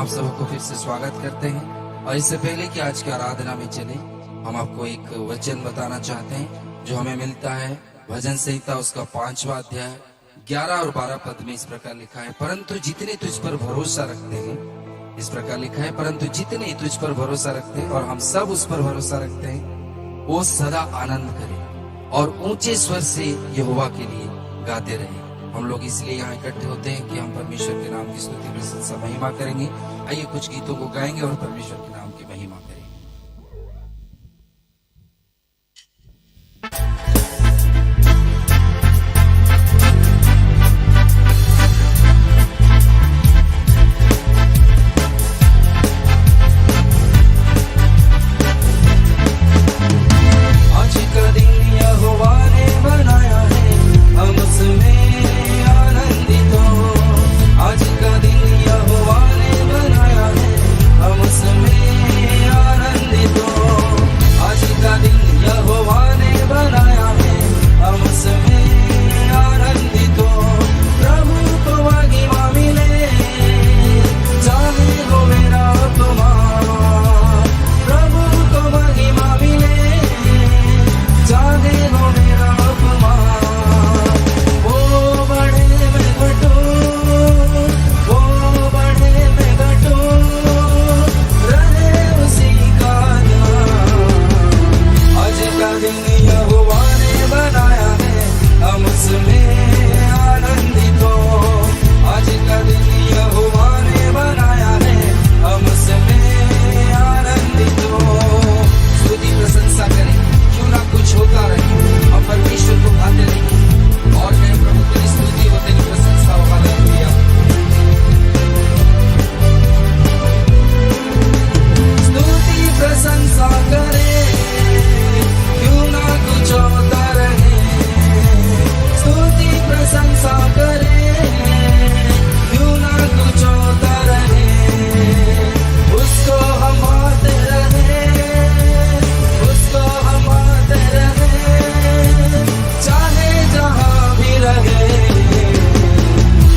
आप सबको फिर से स्वागत करते हैं। और इससे पहले कि आज की आराधना में चले, हम आपको एक वचन बताना चाहते हैं जो हमें मिलता है भजन संहिता उसका 5वां अध्याय 11 और 12 पद में। इस प्रकार लिखा है, परंतु जितने तुझ पर भरोसा रखते हैं, इस प्रकार लिखा है, परंतु जितने तुझ पर भरोसा रखते हैं और हम सब उस पर भरोसा रखते हैं, वो सदा आनंद करे और ऊंचे स्वर से यहोवा के लिए गाते रहे। हम लोग इसलिए यहाँ इकट्ठे होते हैं कि हम परमेश्वर के नाम की स्तुति प्रशंसा महिमा करेंगे। आइए कुछ गीतों को गाएंगे और परमेश्वर के नाम की महिमा करेंगे। आज का दिन यहोवा ने बनाया है, हम उसमें आनंदित हो। आज का दिन यहोवा ने बनाया है, हम उसमें आनंदित हो। आज का दिन यहोवा ने बनाया है, हम उसमें आनंदित हो। प्रभु को महिमा मिले, चाहे हो मेरा अपमान। प्रभु को महिमा मिले, चाहे हो मेरा अपमान। वो बढ़े मैं घटूं, वो बढ़े मैं घटूं, रहे उसी का नाम। आज का दिन यहोवा ने बनाया है, हम उसमें आनंदित हो। आज का दिन यहोवा ने बनाया है, हम उसमें आनंदित हो। स्तुति प्रशंसा करें, क्यों ना कुछ होता रहे, हम परमेश्वर को गाते रहेंगे और कहें, प्रभु तेरी स्तुति हो, तेरी प्रशंसा हो। हालेलुया। स्तुति प्रशंसा करें, क्यों ना कुछ होता रहे। स्तुति प्रशंसा करें, क्यों ना कुछ होता रहे। उसको हम आते रहे, उसको हम आते रहे, चाहे जहां भी रहे।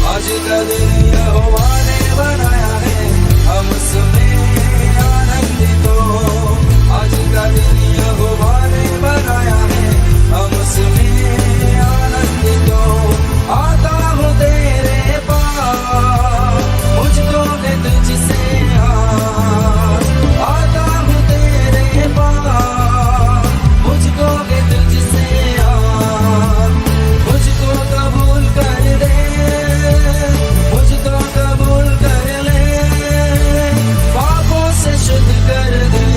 आज का दिन यहोवा ने बनाया है, हम उसमें आनंदित हो। आज का दिन यहोवा ने बनाया है, हम उसमें आनंदित हो। आता हूँ तेरे पास, मुझको दे तुझसे आस। आता हूँ तेरे पास, मुझको दे तुझसे आस। मुझको कबूल कर दे, मुझको कबूल कर ले, पापों से शुद्ध कर दे।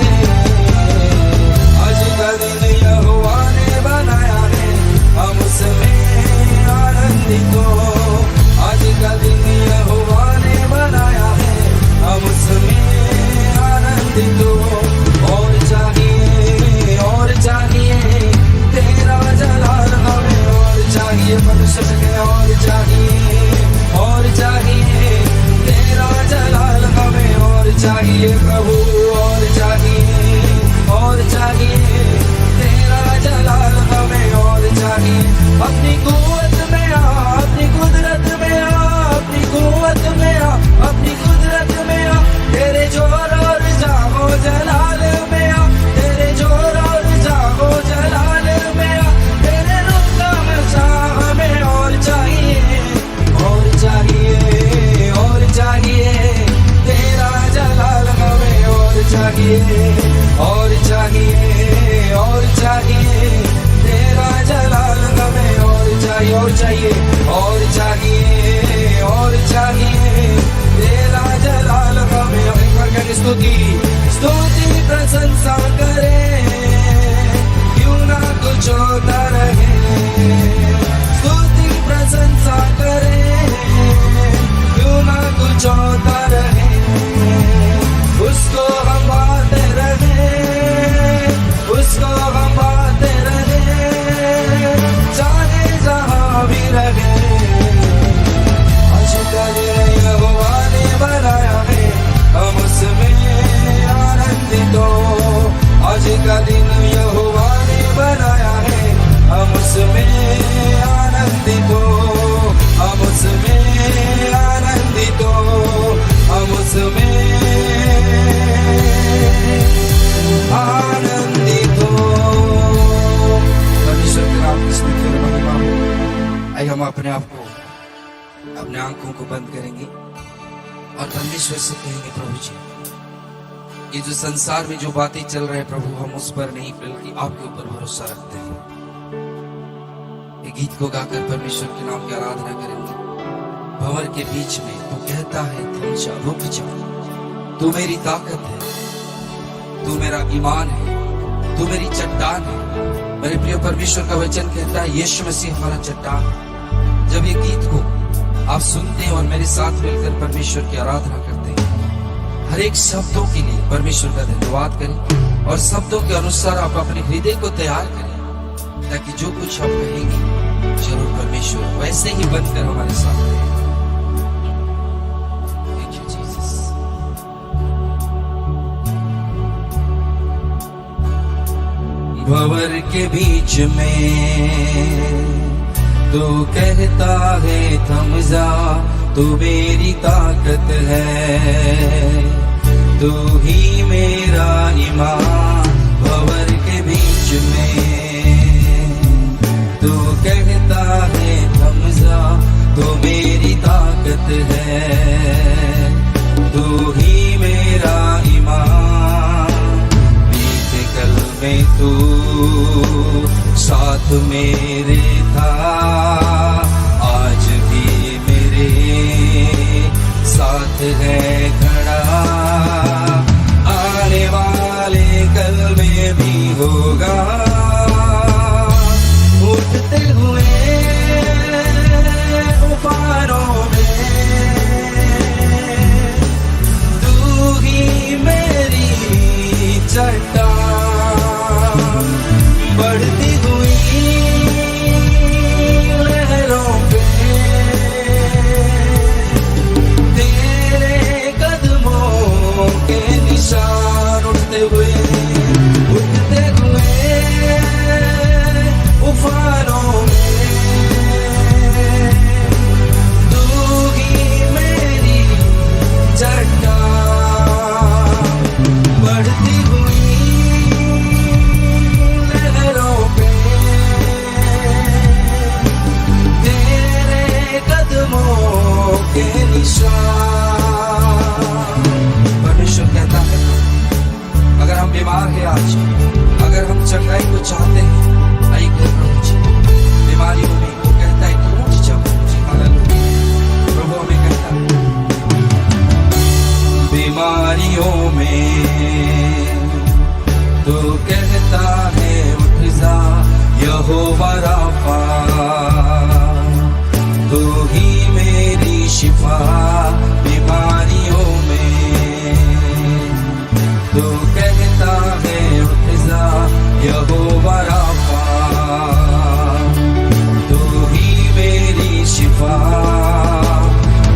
आज का दिन यहोवा ने बनाया है, हम उसमें आनंदित हो। आज का दिन यहोवा ने बनाया है, हम उसमें आनंदित हो। और चाहिए तेरा जलाल हमें, और चाहिए परमेश्वर के, और चाहिए तेरा जलाल हमें, और चाहिए प्रभु, और चाहिए तेरा जलाल हमें, और चाहिए। अपनी कुव्वत में आ, अपनी कुदरत में आ, अपनी कुव्वत में आ, अपनी कुदरत में आ। तेरे जोर और जागो जलाल में आ, तेरे जोर और जागो जलाल में आ। तेरे रूप का नशा हमें, और चाहिए, और चाहिए, और चाहिए तेरा जलाल हमें, और चाहिए, और चाहिए, और चाहिए तेरा जलाल हमें, और चाहिए, और चाहिए, और चाहिए, और चाहिए तेरा जलाल हमें। एक बार करें स्तुति प्रशंसा करें, क्यों ना कुछ होता रहे। स्तुति प्रशंसा करें, क्यों ना कुछ होता रहे। उसको हम बाते रहे, उसको हम बाते रहे, चाहे जहां भी रहे। आज का दिन यहोवा ने बनाया है, हम उसमें आनंदित हो। आज का दिन यहोवा ने बनाया है, हम उसमें आनंदित हो। हम उसमें आनंदित हो, हम उसमें हम अपने आप को, अपने आंखों को बंद करेंगे और परमेश्वर से कहेंगे, प्रभु जी ये जो संसार में जो बातें चल रहे हैं प्रभु, हम उस पर नहीं बल्कि आपके ऊपर भरोसा रखते हैं। ये गीत को गाकर परमेश्वर के नाम की आराधना करेंगे। भंवर के बीच में तू कहता है थम जा, रुक जा, तू मेरी ताकत है, तू मेरा ईमान है, तू मेरी चट्टान है। मेरे प्रिय परमेश्वर का वचन कहता है यीशु मसीह हमारा चट्टान। जब ये गीत को आप सुनते हैं और मेरे साथ मिलकर परमेश्वर की आराधना करते हैं, हर एक शब्दों के लिए परमेश्वर का धन्यवाद करें और शब्दों के अनुसार आप अपने हृदय को तैयार करें, ताकि जो कुछ हम कहेंगे जरूर परमेश्वर वैसे ही बनकर हमारे साथ रहे। Thank you, Jesus. भंवर के बीच में तू कहता है थम जा, तू मेरी ताकत है, तू ही मेरा ईमान। भंवर के बीच में तू कहता है थम जा, तू मेरी ताकत है, तू ही मेरा ईमान। बीते कल में तू साथ मेरे था, आज भी मेरे साथ है खड़ा, आने वाले कल में भी होगा। उठते हुए तूफानों में तू ही मेरी चट्टान, बढ़ती हुई लहरों पे तेरे कदमों के निशान। उठते हुए उफानों में तू ही मेरी चट्टान, बढ़ती हुई लहरों पे तेरे कदमों के निशान। परमेश्वर कहता है अगर हम बीमार हैं आज, अगर हम चंगाई को चाहते हैं, आई गए प्रभु जी बीमारियों में, वो कहता है कि उठ जाओ प्रभु जी। हालेलुया। प्रभु हमें कहता है बीमारियों में तो कहता है उठ जा, यहोवा राफा, तू ही मेरी शिफा। बीमारियों में तो कहता है उठ जा, यहोवा राफा, तू ही मेरी शिफा।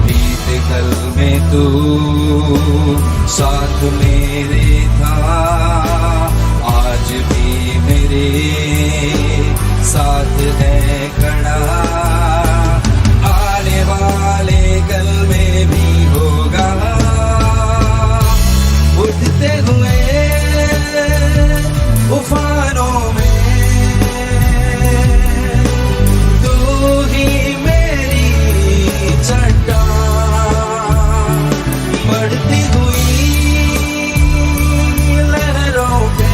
बीते कल में तू साथ मेरे था, आज भी मेरे साथ है खड़ा, आने वाले कल में भी होगा। उठते हुए उफानों में तू ही मेरी चट्टान, बढ़ती हुई लहरों पे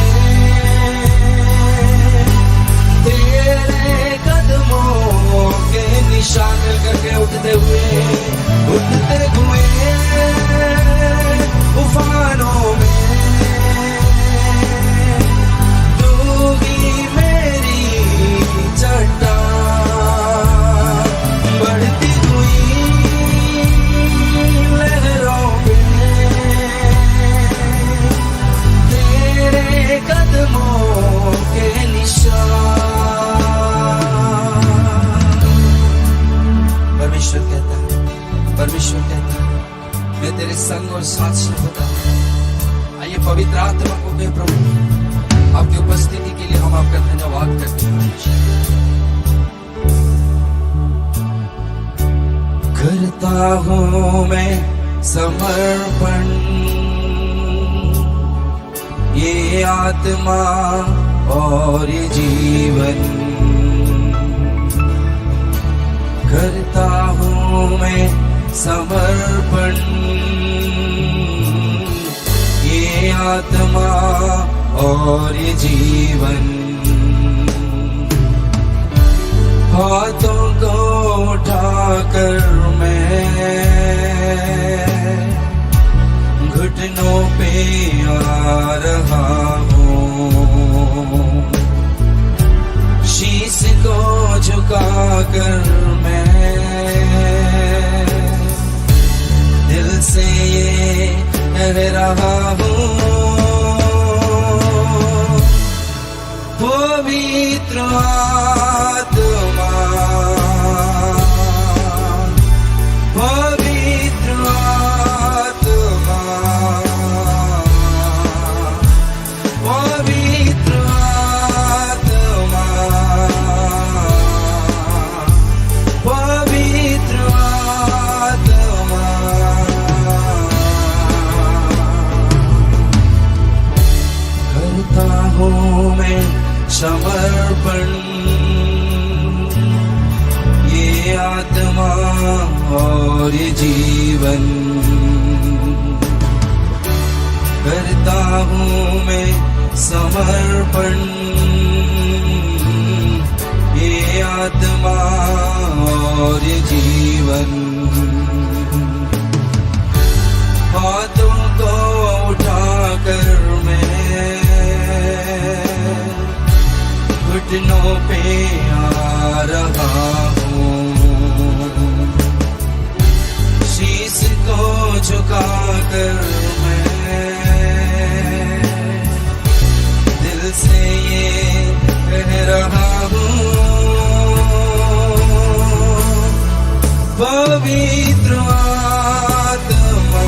तेरे कदमों के निशान करके उठते हुए उफानों में तू ही मेरी चट्टान, बढ़ती हुई लहरों पे तेरे कदमों के निशान। परमेश्वर कहता है मैं तेरे संग और साथ से होता हूं। आइए पवित्र आत्मा को कहे प्रभु आपकी उपस्थिति के लिए हम आपका धन्यवाद करते हैं। करता हूं मैं समर्पण, ये आत्मा और ये जीवन करता हूँ मैं समर्पण, ये आत्मा और ये जीवन। हाथों को उठाकर मैं घुटनों पे आ रहा हूँ, शीश को झुकाकर मैं दिल से ये कह रहा हूँ, पवित्र आत्मा, पवित्र आत्मा, पवित्र आत्मा, पवित्र आत्मा। करता हूँ मैं समर्पण, ये आत्मा और ये जीवन। करता हूँ मैं समर्पण, ये आत्मा और ये जीवन। हाथों को उठाकर मैं घुटनों पे आ रहा हूँ, शीश को झुकाकर मैं दिल से ये कह रहा हूँ, पवित्र आत्मा,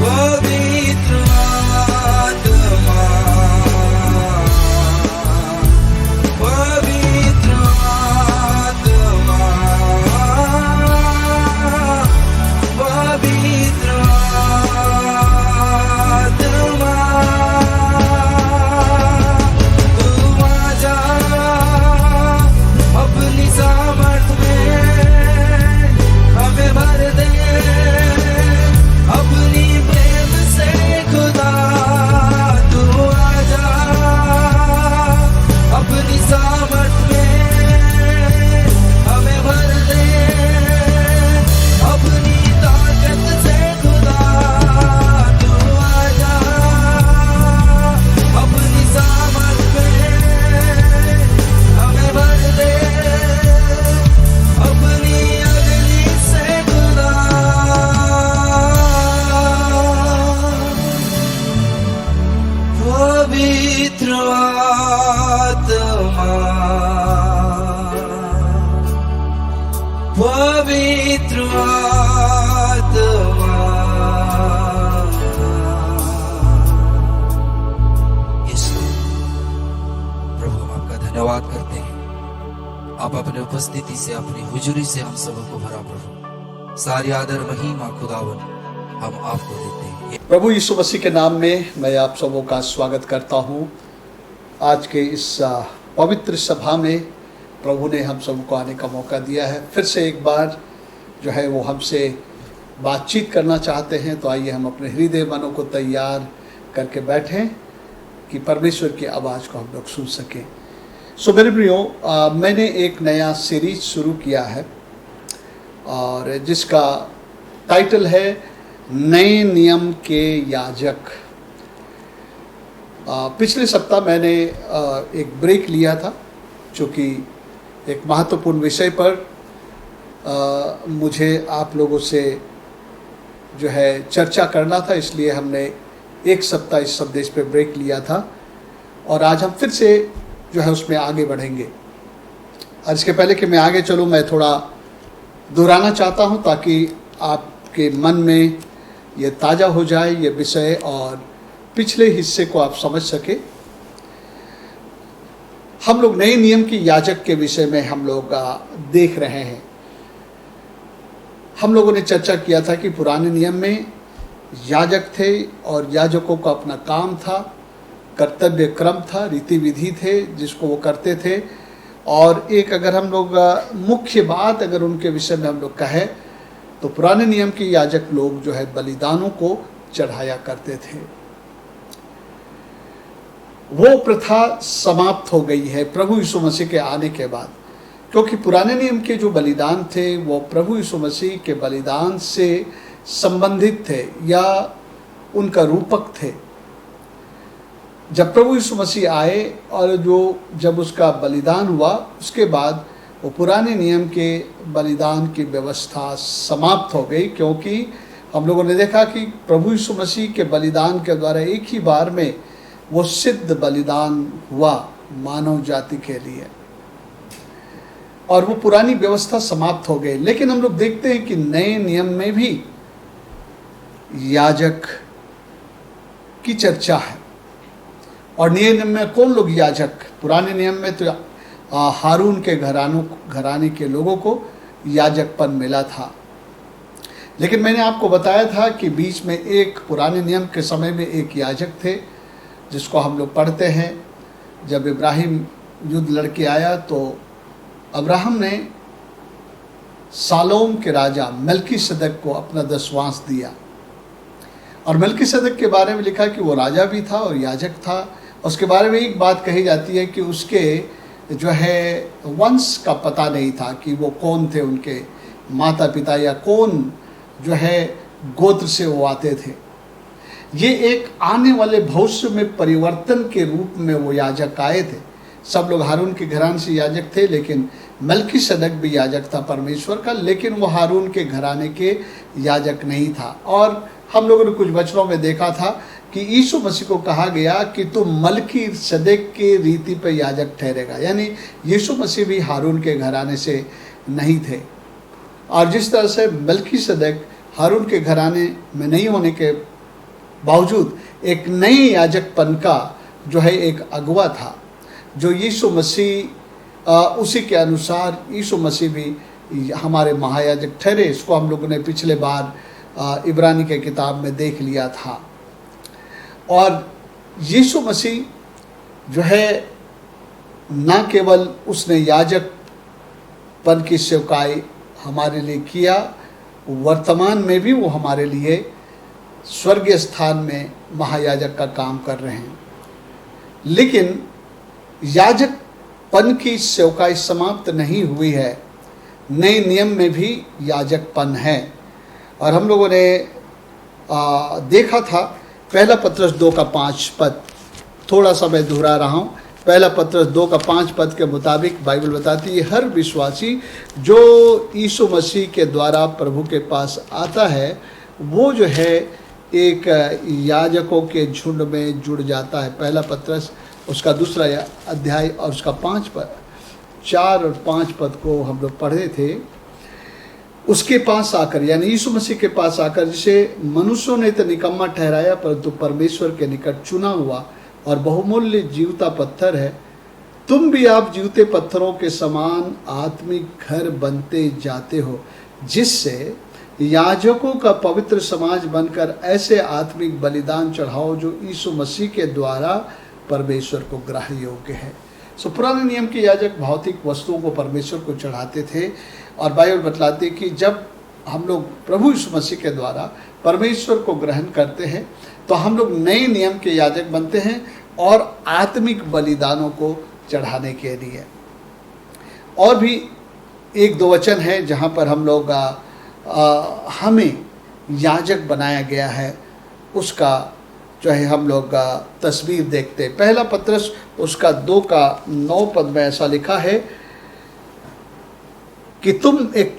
पवित्र आत्मा, पवित्र आत्मा, पवित्र आत्मा। तू आजा अपनी सामर्थ में हमें भर दे, अपनी प्रेम से खुदा। तू आजा अपनी सामर्थ में हमें भर दे, अपनी ताकत से खुदा। तू आजा अपनी सामर्थ में हमें भर दे, अपनी अग्नि से खुदा। पवित्र आत्मा, पवित्र आत्मा। यीशु प्रभु, हम आपका धन्यवाद करते हैं। आप अपने उपस्थिति से, अपनी हुजूरी से हम सबको भरा प्रभु। सारी आदर महिमा खुदावन हम आपको देते हैं। प्रभु यीशु मसीह के नाम में मैं आप सबों का स्वागत करता हूं। आज के इस पवित्र सभा में प्रभु ने हम सबको आने का मौका दिया है। फिर से एक बार जो है वो हमसे बातचीत करना चाहते हैं। तो आइए हम अपने हृदय मनों को तैयार करके बैठें कि परमेश्वर की आवाज़ को हम लोग सुन सकें। सो मेरे प्रियो, मैंने एक नया सीरीज शुरू किया है और जिसका टाइटल है नए नियम के याजक। पिछले सप्ताह मैंने एक ब्रेक लिया था, चूँकि एक महत्वपूर्ण विषय पर मुझे आप लोगों से जो है चर्चा करना था, इसलिए हमने एक सप्ताह इस संदेश पे ब्रेक लिया था और आज हम फिर से जो है उसमें आगे बढ़ेंगे। और इसके पहले कि मैं आगे चलूँ, मैं थोड़ा दोहराना चाहता हूँ ताकि आपके मन में ये ताज़ा हो जाए ये विषय और पिछले हिस्से को आप समझ सके। हम लोग नए नियम की याजक के विषय में हम लोग देख रहे हैं। हम लोगों ने चर्चा किया था कि पुराने नियम में याजक थे और याजकों का अपना काम था, कर्तव्य क्रम था, रीति विधि थे जिसको वो करते थे और एक अगर हम लोग मुख्य बात अगर उनके विषय में हम लोग कहें तो पुराने नियम के याजक लोग जो है बलिदानों को चढ़ाया करते थे। वो प्रथा समाप्त हो गई है प्रभु यीशु मसीह के आने के बाद, क्योंकि पुराने नियम के जो बलिदान थे वो प्रभु यीशु मसीह के बलिदान से संबंधित थे या उनका रूपक थे। जब प्रभु यीशु मसीह आए और जब उसका बलिदान हुआ उसके बाद वो पुराने नियम के बलिदान की व्यवस्था समाप्त हो गई, क्योंकि हम लोगों ने देखा कि प्रभु यीशु मसीह के बलिदान के द्वारा एक ही बार में वो सिद्ध बलिदान हुआ मानव जाति के लिए और वो पुरानी व्यवस्था समाप्त हो गई। लेकिन हम लोग देखते हैं कि नए नियम में भी याजक की चर्चा है। और नए नियम में कौन लोग याजक? पुराने नियम में तो हारून के घराने के लोगों को याजकपन मिला था, लेकिन मैंने आपको बताया था कि बीच में एक पुराने नियम के समय में एक याजक थे जिसको हम लोग पढ़ते हैं। जब इब्राहिम युद्ध लड़के आया तो अब्राहम ने सालोम के राजा मल्कीसदक को अपना दशवांश दिया। और मल्कीसदक के बारे में लिखा कि वो राजा भी था और याजक था। उसके बारे में एक बात कही जाती है कि उसके जो है वंश का पता नहीं था कि वो कौन थे, उनके माता पिता या कौन जो है गोत्र से वो आते थे। ये एक आने वाले भविष्य में परिवर्तन के रूप में वो याजक आए थे। सब लोग हारून के घराने से याजक थे, लेकिन मल्कीसदक भी याजक था परमेश्वर का, लेकिन वो हारून के घराने के याजक नहीं था। और हम लोगों ने कुछ वचनों में देखा था कि यीशु मसीह को कहा गया कि तुम मल्कीसदक के रीति पर याजक ठहरेगा, यानी यीशु मसीह भी हारून के घराने से नहीं थे। और जिस तरह से मल्कीसदक हारून के घराने में नहीं होने के बावजूद एक नए याजकपन का जो है एक अगुवा था, जो यीशु मसीह उसी के अनुसार यीशु मसीह भी हमारे महायाजक ठहरे। इसको हम लोगों ने पिछले बार इब्रानी के किताब में देख लिया था। और यीशु मसीह जो है न केवल उसने याजकपन की सेवकाई हमारे लिए किया, वर्तमान में भी वो हमारे लिए स्वर्गीय स्थान में महायाजक का काम कर रहे हैं। लेकिन याजकपन की सेवकाई समाप्त नहीं हुई है, नए नियम में भी याजकपन है। और हम लोगों ने देखा था पहला पत्रस 2:5, थोड़ा सा मैं दोहरा रहा हूँ। पहला पत्रस 2:5 के मुताबिक बाइबल बताती है हर विश्वासी जो यीशु मसीह के द्वारा प्रभु के पास आता है वो जो है एक याजकों के झुंड में जुड़ जाता है। पहला पत्रस उसका 2 अध्याय और उसका 4 और 5 पद को हम लोग पढ़े थे। उसके पास आकर, यानी यीशु मसीह के पास आकर, जिसे मनुष्यों ने तो निकम्मा ठहराया परंतु परमेश्वर के निकट चुना हुआ और बहुमूल्य जीवता पत्थर है, तुम भी आप जीवते पत्थरों के समान आत्मिक घर बनते जाते हो, जिससे याजकों का पवित्र समाज बनकर ऐसे आत्मिक बलिदान चढ़ाओ जो यीशु मसीह के द्वारा परमेश्वर को ग्राह्य योग्य है। पुराने नियम के याजक भौतिक वस्तुओं को परमेश्वर को चढ़ाते थे और बाइबल बतलाती है कि जब हम लोग प्रभु यीशु मसीह के द्वारा परमेश्वर को ग्रहण करते हैं तो हम लोग नए नियम के याजक बनते हैं और आत्मिक बलिदानों को चढ़ाने के लिए। और भी 1-2 वचन है जहाँ पर हम लोग हमें याजक बनाया गया है, उसका जो है हम लोग तस्वीर देखते हैं। पहला पत्रस उसका 2:9 में ऐसा लिखा है कि तुम एक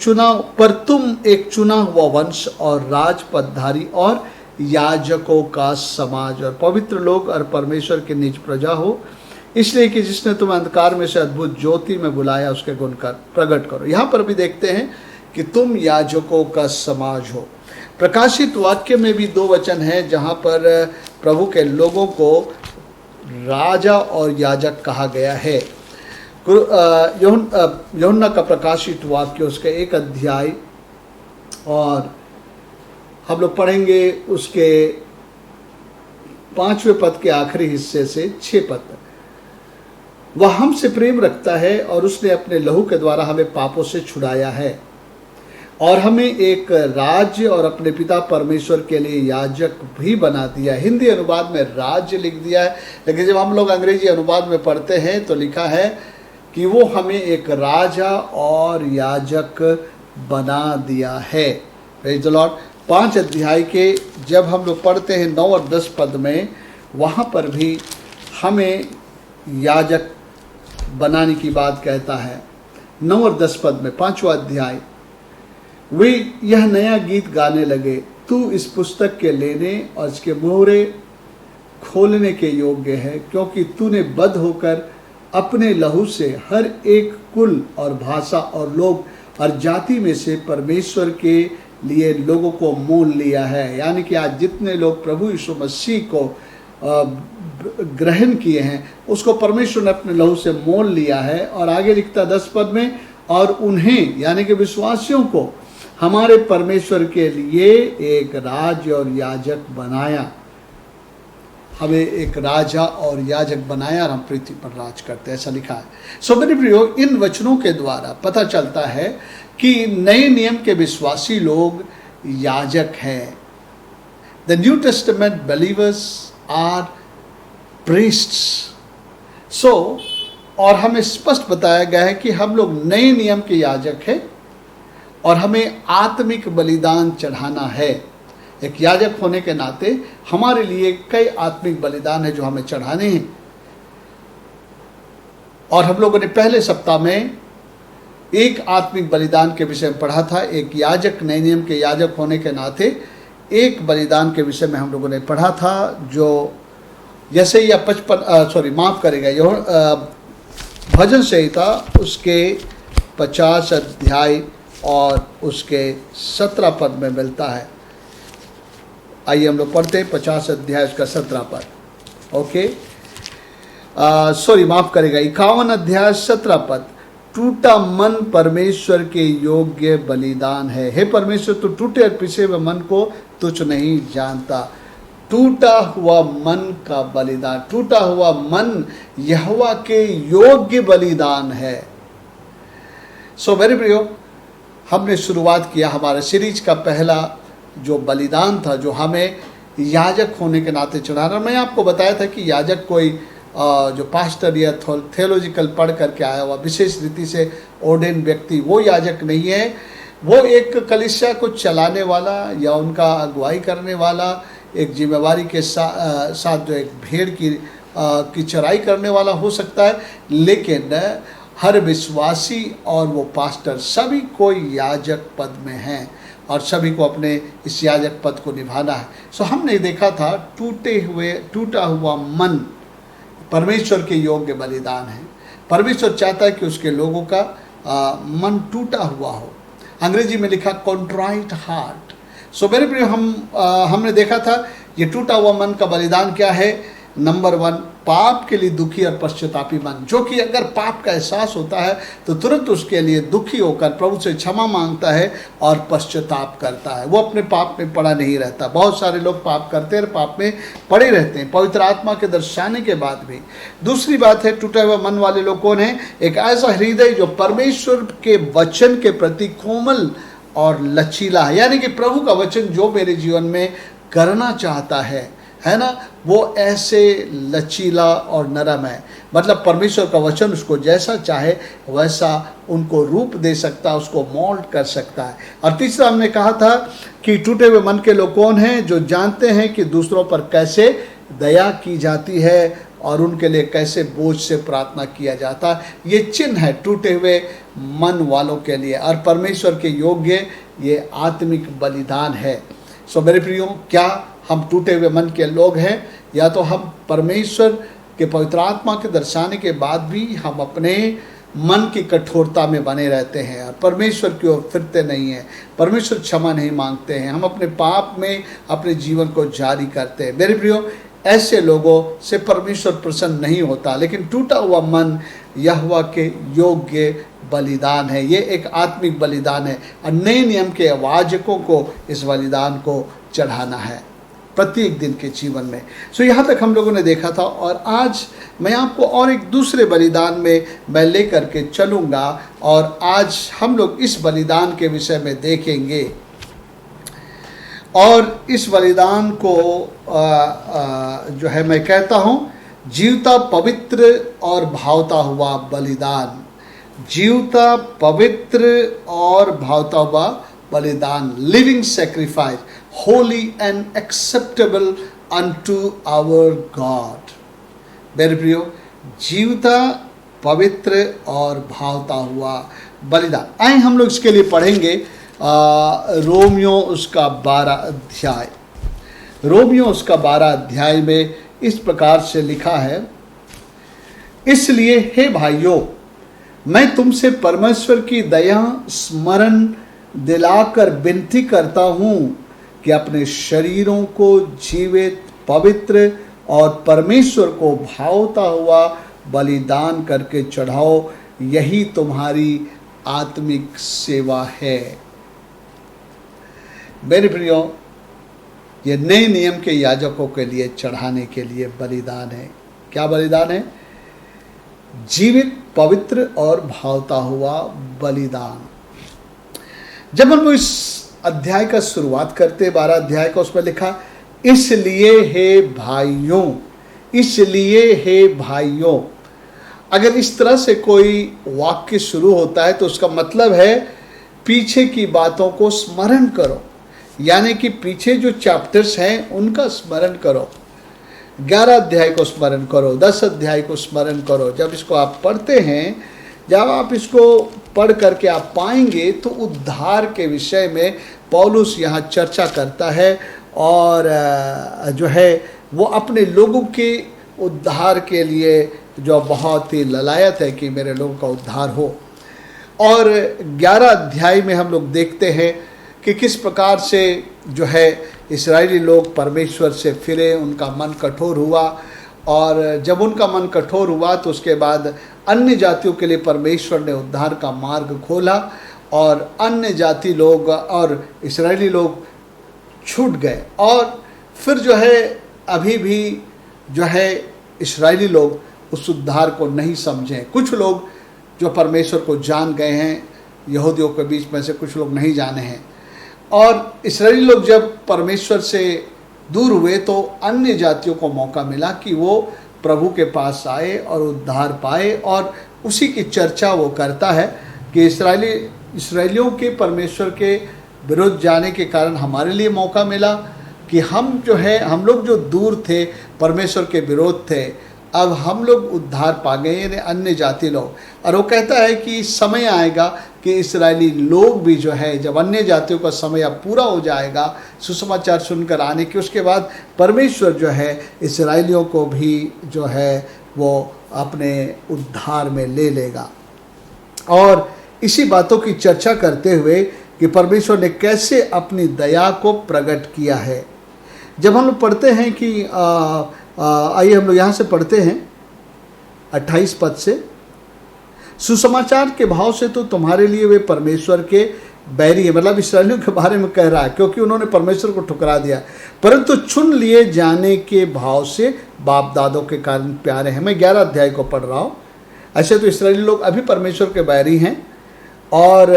चुना हुआ वंश और राजपदधारी और याजकों का समाज और पवित्र लोग और परमेश्वर के निज प्रजा हो, इसलिए कि जिसने तुम्हें अंधकार में से अद्भुत ज्योति में बुलाया उसके गुण कर प्रकट करो। यहाँ पर भी देखते हैं कि तुम याजकों का समाज हो। प्रकाशित वाक्य में भी 2 वचन है जहाँ पर प्रभु के लोगों को राजा और याजक कहा गया है। यूहन्ना का प्रकाशित वाक्य उसका 1 अध्याय और हम लोग पढ़ेंगे उसके 5वें पद के आखिरी हिस्से से 6 पद तक। वह हमसे प्रेम रखता है और उसने अपने लहू के द्वारा हमें पापों से छुड़ाया है और हमें एक राज्य और अपने पिता परमेश्वर के लिए याजक भी बना दिया। हिंदी अनुवाद में राज्य लिख दिया है, लेकिन जब हम लोग अंग्रेजी अनुवाद में पढ़ते हैं तो लिखा है कि वो हमें एक राजा और याजक बना दिया है। Praise the Lord. 5 अध्याय के जब हम लोग पढ़ते हैं 9 और 10 पद में, वहाँ पर भी हमें याजक बनाने की बात कहता है। 9 और 10 पद में 5वां अध्याय, वे यह नया गीत गाने लगे, तू इस पुस्तक के लेने और इसके मोहरे खोलने के योग्य है, क्योंकि तूने बद्ध होकर अपने लहू से हर एक कुल और भाषा और लोग और जाति में से परमेश्वर के लिए लोगों को मोल लिया है। यानी कि आज जितने लोग प्रभु यीशु मसीह को ग्रहण किए हैं, उसको परमेश्वर ने अपने लहू से मोल लिया है। और आगे लिखता 10 पद में, और उन्हें यानी कि विश्वासियों को हमारे परमेश्वर के लिए एक राज्य और याजक बनाया। हमें एक राजा और याजक बनाया और हम पृथ्वी पर राज करते हैं, ऐसा लिखा है। सो मेरे प्रियो, इन वचनों के द्वारा पता चलता है कि नए नियम के विश्वासी लोग याजक हैं। The New Testament believers are priests. So और हमें स्पष्ट बताया गया है कि हम लोग नए नियम के याजक हैं और हमें आत्मिक बलिदान चढ़ाना है। एक याजक होने के नाते हमारे लिए कई आत्मिक बलिदान है जो हमें चढ़ाने हैं। और हम लोगों ने पहले सप्ताह में एक आत्मिक बलिदान के विषय में पढ़ा था। एक याजक, नए नियम के याजक होने के नाते एक बलिदान के विषय में हम लोगों ने पढ़ा था, जो जैसे या 55 भजन संहिता उसके 50 अध्याय और उसके 17 पद में मिलता है। आइए हम लोग पढ़ते हैं 50 अध्याय उसका 17 पद। ओके, 51 अध्याय 17 पद, टूटा मन परमेश्वर के योग्य बलिदान है। हे परमेश्वर, तू टूटे और पिसे हुए मन को तुझ नहीं जानता। टूटा हुआ मन का बलिदान, टूटा हुआ मन यहोवा के योग्य बलिदान है। सो मेरे प्रियो, हमने शुरुआत किया हमारे सीरीज का पहला जो बलिदान था, जो हमें याजक होने के नाते चढ़ाना। मैं आपको बताया था कि याजक कोई जो पास्टर या थियोलॉजिकल पढ़ करके आया हुआ विशेष रीति से ऑर्डेन व्यक्ति, वो याजक नहीं है। वो एक कलीसिया को चलाने वाला या उनका अगुवाई करने वाला, एक जिम्मेवारी के साथ जो एक भेड़ की चराई करने वाला हो सकता है। लेकिन हर विश्वासी और वो पास्टर सभी कोई याजक पद में हैं और सभी को अपने इस याजक पद को निभाना है। सो हमने देखा था टूटा हुआ मन परमेश्वर के योग्य बलिदान है। परमेश्वर चाहता है कि उसके लोगों का मन टूटा हुआ हो। अंग्रेजी में लिखा कॉन्ट्राइट हार्ट। सो मेरे प्रिय, हमने देखा था ये टूटा हुआ मन का बलिदान क्या है। नंबर 1, पाप के लिए दुखी और पश्चातापी मन, जो कि अगर पाप का एहसास होता है तो तुरंत उसके लिए दुखी होकर प्रभु से क्षमा मांगता है और पश्चाताप करता है। वो अपने पाप में पड़ा नहीं रहता। बहुत सारे लोग पाप करते हैं और पाप में पड़े रहते हैं पवित्र आत्मा के दर्शाने के बाद भी। दूसरी बात है, टूटा हुआ मन वाले लोग कौन है? एक ऐसा हृदय जो परमेश्वर के वचन के प्रति कोमल और लचीला है। यानी कि प्रभु का वचन जो मेरे जीवन में करना चाहता है ना, वो ऐसे लचीला और नरम है। मतलब परमेश्वर का वचन उसको जैसा चाहे वैसा उनको रूप दे सकता है, उसको मोल्ड कर सकता है। और तीसरा हमने कहा था कि टूटे हुए मन के लोग कौन हैं? जो जानते हैं कि दूसरों पर कैसे दया की जाती है और उनके लिए कैसे बोझ से प्रार्थना किया जाता है। ये चिन्ह है टूटे हुए मन वालों के लिए और परमेश्वर के योग्य ये आत्मिक बलिदान है। सो मेरे प्रियो, क्या हम टूटे हुए मन के लोग हैं, या तो हम परमेश्वर के पवित्र आत्मा के दर्शाने के बाद भी हम अपने मन की कठोरता में बने रहते हैं और परमेश्वर की ओर फिरते नहीं हैं, परमेश्वर क्षमा नहीं मांगते हैं, हम अपने पाप में अपने जीवन को जारी करते हैं। मेरे प्रियो, ऐसे लोगों से परमेश्वर प्रसन्न नहीं होता। लेकिन टूटा हुआ मन यहोवा के योग्य बलिदान है। ये एक आत्मिक बलिदान है और नए नियम के याजकों को इस बलिदान को चढ़ाना है। प्रत्येक दिन के जीवन में। सो यहाँ तक हम लोगों ने देखा था, और आज मैं आपको और एक दूसरे बलिदान में मैं लेकर के चलूँगा, और आज हम लोग इस बलिदान के विषय में देखेंगे। और इस बलिदान को जो है मैं कहता हूँ जीवता, पवित्र और भावता हुआ बलिदान। जीवता, पवित्र और भावता हुआ बलिदान, living sacrifice, holy and acceptable unto our God. मेरे प्रियो, जीवता, पवित्र और भावता हुआ बलिदान। आए हम लोग इसके लिए पढ़ेंगे रोमियो उसका 12 अध्याय। रोमियो उसका 12 अध्याय में इस प्रकार से लिखा है, इसलिए हे भाइयों, मैं तुमसे परमेश्वर की दया स्मरण दिलाकर विनती करता हूँ कि अपने शरीरों को जीवित, पवित्र और परमेश्वर को भावता हुआ बलिदान करके चढ़ाओ, यही तुम्हारी आत्मिक सेवा है। मेरे प्रियो, ये नए नियम के याजकों के लिए चढ़ाने के लिए बलिदान है। क्या बलिदान है? जीवित, पवित्र और भावता हुआ बलिदान। जब हम इस अध्याय का शुरुआत करते 12 अध्याय का, उसमें लिखा इसलिए हे भाइयों, इसलिए हे भाइयों। अगर इस तरह से कोई वाक्य शुरू होता है तो उसका मतलब है पीछे की बातों को स्मरण करो, यानी कि पीछे जो चैप्टर्स हैं उनका स्मरण करो। 11 अध्याय को स्मरण करो, 10 अध्याय को स्मरण करो। जब इसको आप पढ़ते हैं, जब आप इसको पढ़ करके आप पाएंगे तो उद्धार के विषय में पौलुस यहाँ चर्चा करता है, और जो है वो अपने लोगों के उद्धार के लिए जो बहुत ही ललायत है कि मेरे लोगों का उद्धार हो। और 11 अध्याय में हम लोग देखते हैं कि किस प्रकार से जो है इस्राएली लोग परमेश्वर से फिरे, उनका मन कठोर हुआ, और जब उनका मन कठोर हुआ तो उसके बाद अन्य जातियों के लिए परमेश्वर ने उद्धार का मार्ग खोला, और अन्य जाति लोग और इस्राएली लोग छूट गए। और फिर जो है अभी भी जो है इस्राएली लोग उस उद्धार को नहीं समझे। कुछ लोग जो परमेश्वर को जान गए हैं, यहूदियों के बीच में से कुछ लोग नहीं जाने हैं। और इस्राएली लोग जब परमेश्वर से दूर हुए तो अन्य जातियों को मौका मिला कि वो प्रभु के पास आए और उद्धार पाए, और उसी की चर्चा वो करता है कि इस्राएलियों के परमेश्वर के विरुद्ध जाने के कारण हमारे लिए मौका मिला कि हम लोग जो दूर थे, परमेश्वर के विरोध थे, अब हम लोग उद्धार पा गए, यानी अन्य जाति लोग। और वो कहता है कि समय आएगा कि इस्राएली लोग भी जो है, जब अन्य जातियों का समय अब पूरा हो जाएगा सुसमाचार सुनकर आने के, उसके बाद परमेश्वर जो है इस्राएलियों को भी जो है वो अपने उद्धार में ले लेगा। और इसी बातों की चर्चा करते हुए कि परमेश्वर ने कैसे अपनी दया को प्रकट किया है। जब हम लोग पढ़ते हैं कि आइए हम लोग यहाँ से पढ़ते हैं 28 पद से, सुसमाचार के भाव से तो तुम्हारे लिए वे परमेश्वर के बैरी है, मतलब इस्राएलियों के बारे में कह रहा है, क्योंकि उन्होंने परमेश्वर को ठुकरा दिया, परंतु चुन लिए जाने के भाव से बाप दादों के कारण प्यारे हैं। मैं 11 अध्याय को पढ़ रहा हूँ। ऐसे तो इस्राएली लोग अभी परमेश्वर के बैरी हैं, और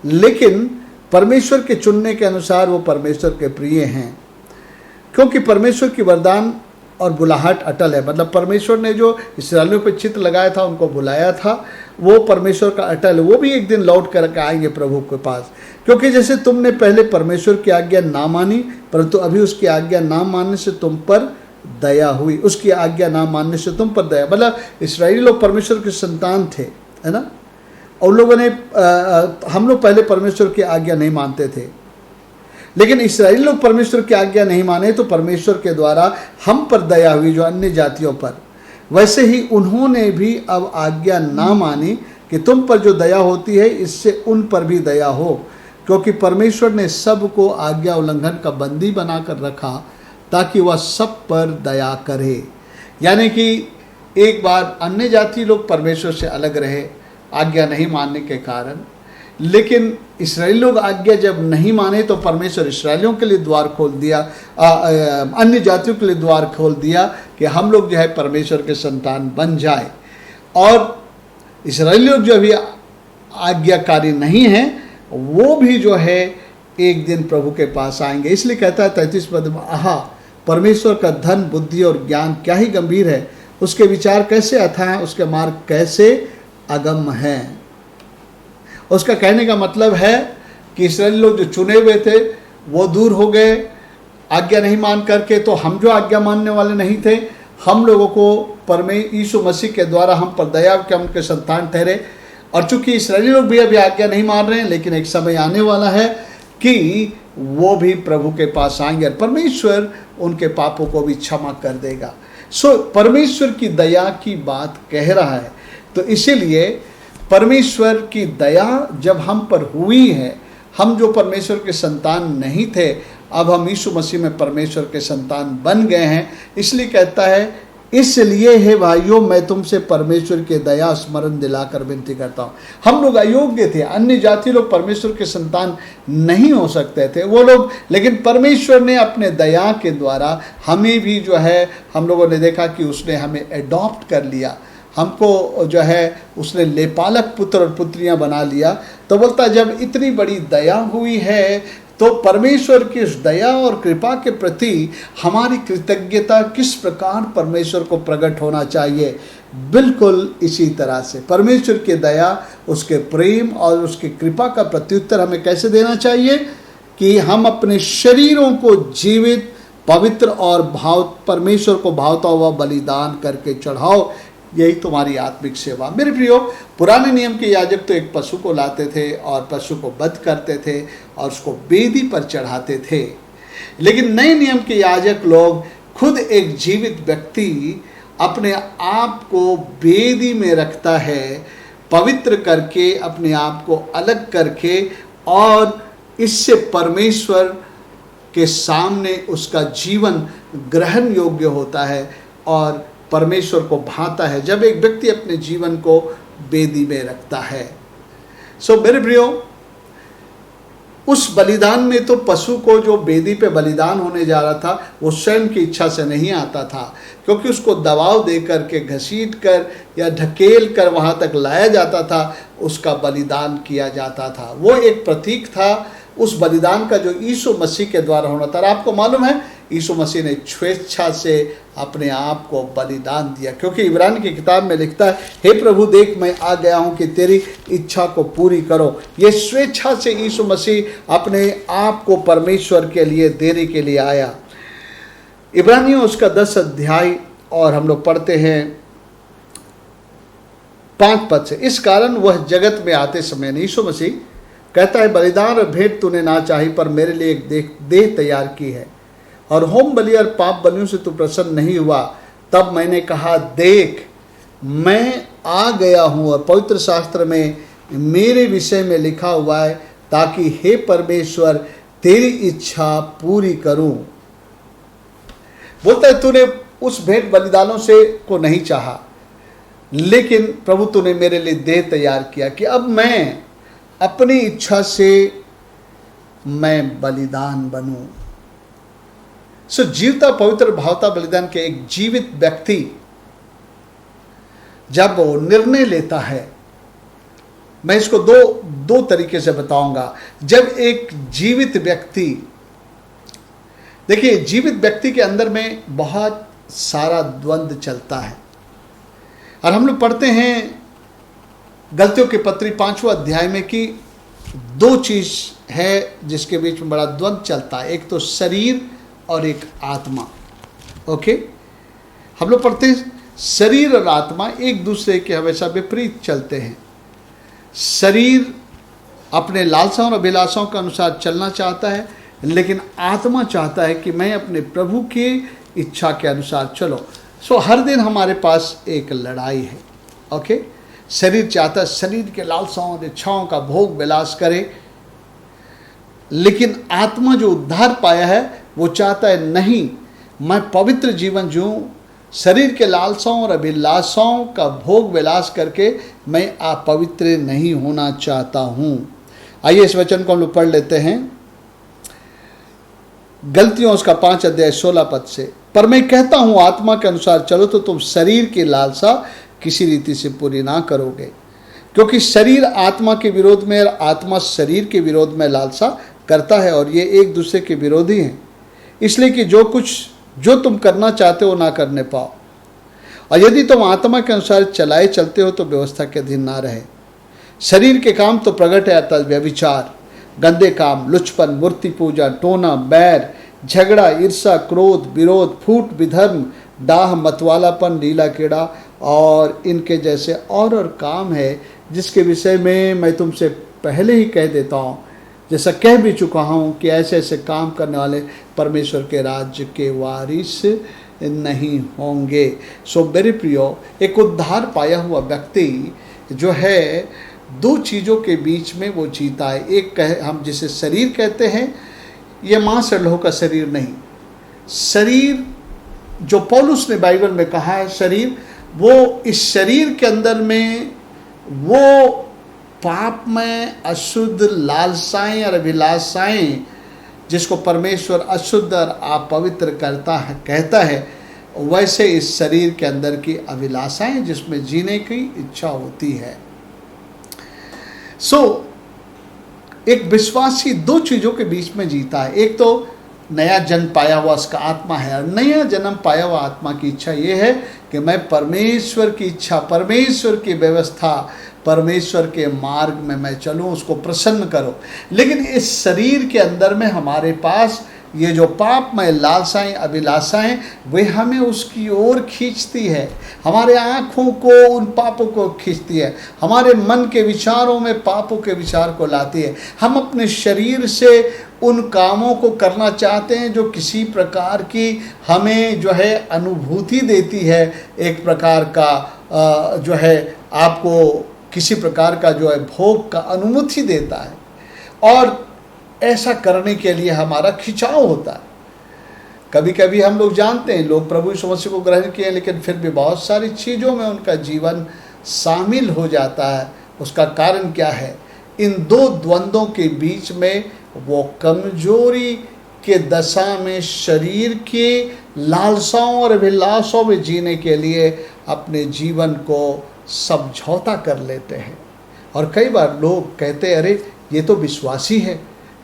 लेकिन परमेश्वर के चुनने के अनुसार वो परमेश्वर के प्रिय हैं, क्योंकि परमेश्वर की वरदान और बुलाहट अटल है। मतलब परमेश्वर ने जो इस्राएलियों पर चित्त लगाया था, उनको बुलाया था, वो परमेश्वर का अटल है। वो भी एक दिन लौट कर आएंगे प्रभु के पास। क्योंकि जैसे तुमने पहले परमेश्वर की आज्ञा ना मानी, परंतु अभी उसकी आज्ञा ना मानने से तुम पर दया हुई। उसकी आज्ञा ना मानने से तुम पर दया, मतलब इस्राएली लोग परमेश्वर के संतान थे, है ना। और लोगों ने हम लोग पहले परमेश्वर की आज्ञा नहीं मानते थे, लेकिन इस्राएली लोग परमेश्वर की आज्ञा नहीं माने तो परमेश्वर के द्वारा हम पर दया हुई, जो अन्य जातियों पर। वैसे ही उन्होंने भी अब आज्ञा ना मानी कि तुम पर जो दया होती है इससे उन पर भी दया हो, क्योंकि परमेश्वर ने सबको आज्ञा उल्लंघन का बंदी बनाकर रखा ताकि वह सब पर दया करे। यानी कि एक बार अन्य जाति लोग परमेश्वर से अलग रहे आज्ञा नहीं मानने के कारण, लेकिन इस्राएली लोग आज्ञा जब नहीं माने तो परमेश्वर इस्राएलियों के लिए द्वार खोल दिया, अन्य जातियों के लिए द्वार खोल दिया कि हम लोग जो है परमेश्वर के संतान बन जाए। और इस्राएली लोग जो अभी आज्ञाकारी नहीं हैं वो भी जो है एक दिन प्रभु के पास आएंगे। इसलिए कहता है 33 पद में, आहा परमेश्वर का धन बुद्धि और ज्ञान क्या ही गंभीर है, उसके विचार कैसे अथाह हैं, उसके मार्ग कैसे अगम्य हैं। उसका कहने का मतलब है कि इस्राएली लोग जो चुने हुए थे वो दूर हो गए आज्ञा नहीं मान करके, तो हम जो आज्ञा मानने वाले नहीं थे, हम लोगों को यीशु मसीह के द्वारा हम पर दया के उनके संतान ठहरे। और चूंकि इस्राएली लोग भी अभी आज्ञा नहीं मान रहे हैं, लेकिन एक समय आने वाला है कि वो भी प्रभु के पास आएंगे और परमेश्वर उनके पापों को भी क्षमा कर देगा। सो परमेश्वर की दया की बात कह रहा है। तो इसीलिए परमेश्वर की दया जब हम पर हुई है, हम जो परमेश्वर के संतान नहीं थे, अब हम यीशु मसीह में परमेश्वर के संतान बन गए हैं। इसलिए कहता है, इसलिए हे भाइयों मैं तुमसे परमेश्वर की दया स्मरण दिलाकर विनती करता हूँ। हम लोग अयोग्य थे, अन्य जाति लोग परमेश्वर के संतान नहीं हो सकते थे वो लोग, लेकिन परमेश्वर ने अपने दया के द्वारा हमें भी जो है, हम लोगों ने देखा कि उसने हमें एडॉप्ट कर लिया, हमको जो है उसने लेपालक पुत्र और पुत्रियां बना लिया। तो बोलता जब इतनी बड़ी दया हुई है तो परमेश्वर की इस दया और कृपा के प्रति हमारी कृतज्ञता किस प्रकार परमेश्वर को प्रकट होना चाहिए। बिल्कुल इसी तरह से परमेश्वर की दया, उसके प्रेम और उसकी कृपा का प्रत्युत्तर हमें कैसे देना चाहिए कि हम अपने शरीरों को जीवित, पवित्र और परमेश्वर को भावता हुआ बलिदान करके चढ़ाओ, यही तुम्हारी आत्मिक सेवा। मेरे प्रियो, पुराने नियम के याजक तो एक पशु को लाते थे और पशु को वध करते थे और उसको वेदी पर चढ़ाते थे, लेकिन नए नियम के याजक लोग खुद एक जीवित व्यक्ति अपने आप को वेदी में रखता है, पवित्र करके अपने आप को अलग करके, और इससे परमेश्वर के सामने उसका जीवन ग्रहण योग्य होता है और परमेश्वर को भाता है जब एक व्यक्ति अपने जीवन को वेदी में रखता है। सो मेरे प्रियो, उस बलिदान में तो पशु को जो वेदी पे बलिदान होने जा रहा था वो स्वयं की इच्छा से नहीं आता था, क्योंकि उसको दबाव दे करके घसीट कर या ढकेल कर वहाँ तक लाया जाता था, उसका बलिदान किया जाता था। वो एक प्रतीक था उस बलिदान का जो यीशु मसीह के द्वारा होना था। और आपको मालूम है यीशु मसीह ने स्वेच्छा से अपने आप को बलिदान दिया, क्योंकि इब्रानी की किताब में लिखता है, हे प्रभु देख मैं आ गया हूँ कि तेरी इच्छा को पूरी करो। ये स्वेच्छा से यीशु मसीह अपने आप को परमेश्वर के लिए देने के लिए आया। इब्रानियों उसका 10 अध्याय और हम लोग पढ़ते हैं 5 पद से, इस कारण वह जगत में आते समय यीशु मसीह कहता है, बलिदान और भेंट तूने ना चाही पर मेरे लिए एक देह तैयार की है, और होम बलि और पाप बलियों से तू प्रसन्न नहीं हुआ। तब मैंने कहा, देख मैं आ गया हूँ और पवित्र शास्त्र में मेरे विषय में लिखा हुआ है, ताकि हे परमेश्वर तेरी इच्छा पूरी करूं। बोलता है तूने उस भेंट बलिदानों से को नहीं चाहा, लेकिन प्रभु तूने मेरे लिए देह तैयार किया कि अब मैं अपनी इच्छा से मैं बलिदान बनूं। सो जीवता पवित्र भावता बलिदान के एक जीवित व्यक्ति जब वो निर्णय लेता है, मैं इसको दो तरीके से बताऊंगा। जब एक जीवित व्यक्ति, देखिए जीवित व्यक्ति के अंदर में बहुत सारा द्वंद्व चलता है, और हम लोग पढ़ते हैं गलतियों की पत्री 5वां अध्याय में कि 2 चीज है जिसके बीच में बड़ा द्वंद्व चलता है, एक तो शरीर और एक आत्मा। ओके, हम लोग पढ़ते हैं शरीर और आत्मा एक दूसरे के हमेशा विपरीत चलते हैं। शरीर अपने लालसाओं और अभिलाषाओं के अनुसार चलना चाहता है, लेकिन आत्मा चाहता है कि मैं अपने प्रभु की इच्छा के अनुसार चलो। सो हर दिन हमारे पास एक लड़ाई है। ओके, शरीर चाहता है शरीर के लालसाओं और इच्छाओं का भोग विलास करे, लेकिन आत्मा जो उद्धार पाया है वो चाहता है नहीं, मैं पवित्र जीवन जीऊं, शरीर के लालसाओं और अभिलाषाओं का भोग विलास करके मैं अपवित्र नहीं होना चाहता हूँ। आइए इस वचन को हम लोग पढ़ लेते हैं। गलतियों उसका 5 अध्याय 16 पद से, पर मैं कहता हूं आत्मा के अनुसार चलो तो तुम शरीर की लालसा किसी रीति से पूरी ना करोगे, क्योंकि शरीर आत्मा के विरोध में और आत्मा शरीर के विरोध में लालसा करता है, और ये एक दूसरे के विरोधी हैं, इसलिए कि जो तुम करना चाहते हो ना करने पाओ। और यदि तुम आत्मा के अनुसार चलाए चलते हो तो व्यवस्था के अधीन ना रहे। शरीर के काम तो प्रकट है, अर्थात व्यभिचार, गंदे काम, लुचपन, मूर्ति पूजा, टोना, बैर, झगड़ा, ईर्षा, क्रोध, विरोध, फूट, विधर्म, डाह, मतवालापन, लीला कीड़ा और इनके जैसे और काम है, जिसके विषय में मैं तुमसे पहले ही कह देता हूँ, जैसा कह भी चुका हूँ कि ऐसे ऐसे काम करने वाले परमेश्वर के राज्य के वारिस नहीं होंगे। सो मेरे प्रियो, एक उद्धार पाया हुआ व्यक्ति जो है दो चीज़ों के बीच में वो जीता है। एक हम जिसे शरीर कहते हैं, ये मांस और लोह का शरीर नहीं। शरीर जो पौलुस ने बाइबल में कहा है शरीर, वो इस शरीर के अंदर में वो पाप में अशुद्ध लालसाएं और अभिलाषाएं, जिसको परमेश्वर अशुद्ध और अपवित्र करता है कहता है, वैसे इस शरीर के अंदर की अभिलाषाएं जिसमें जीने की इच्छा होती है। एक विश्वासी दो चीज़ों के बीच में जीता है। एक तो नया जन्म पाया हुआ उसका आत्मा है, और नया जन्म पाया हुआ आत्मा की इच्छा ये है कि मैं परमेश्वर की इच्छा, परमेश्वर की व्यवस्था, परमेश्वर के मार्ग में मैं चलूं, उसको प्रसन्न करो। लेकिन इस शरीर के अंदर में हमारे पास ये जो पापमय लालसाएं, अभिलाषाएं, वे हमें उसकी ओर खींचती है, हमारे आँखों को उन पापों को खींचती है, हमारे मन के विचारों में पापों के विचार को लाती है। हम अपने शरीर से उन कामों को करना चाहते हैं जो किसी प्रकार की हमें जो है अनुभूति देती है, एक प्रकार का जो है आपको किसी प्रकार का जो है भोग का अनुमति देता है, और ऐसा करने के लिए हमारा खिंचाव होता है। कभी कभी हम लोग जानते हैं लोग प्रभु यीशु मसीह को ग्रहण किए, लेकिन फिर भी बहुत सारी चीज़ों में उनका जीवन शामिल हो जाता है। उसका कारण क्या है? इन दो द्वंद्वों के बीच में वो कमजोरी के दशा में शरीर के लालसाओं और अभिलाषों में जीने के लिए अपने जीवन को समझौता कर लेते हैं। और कई बार लोग कहते हैं, अरे ये तो विश्वासी है,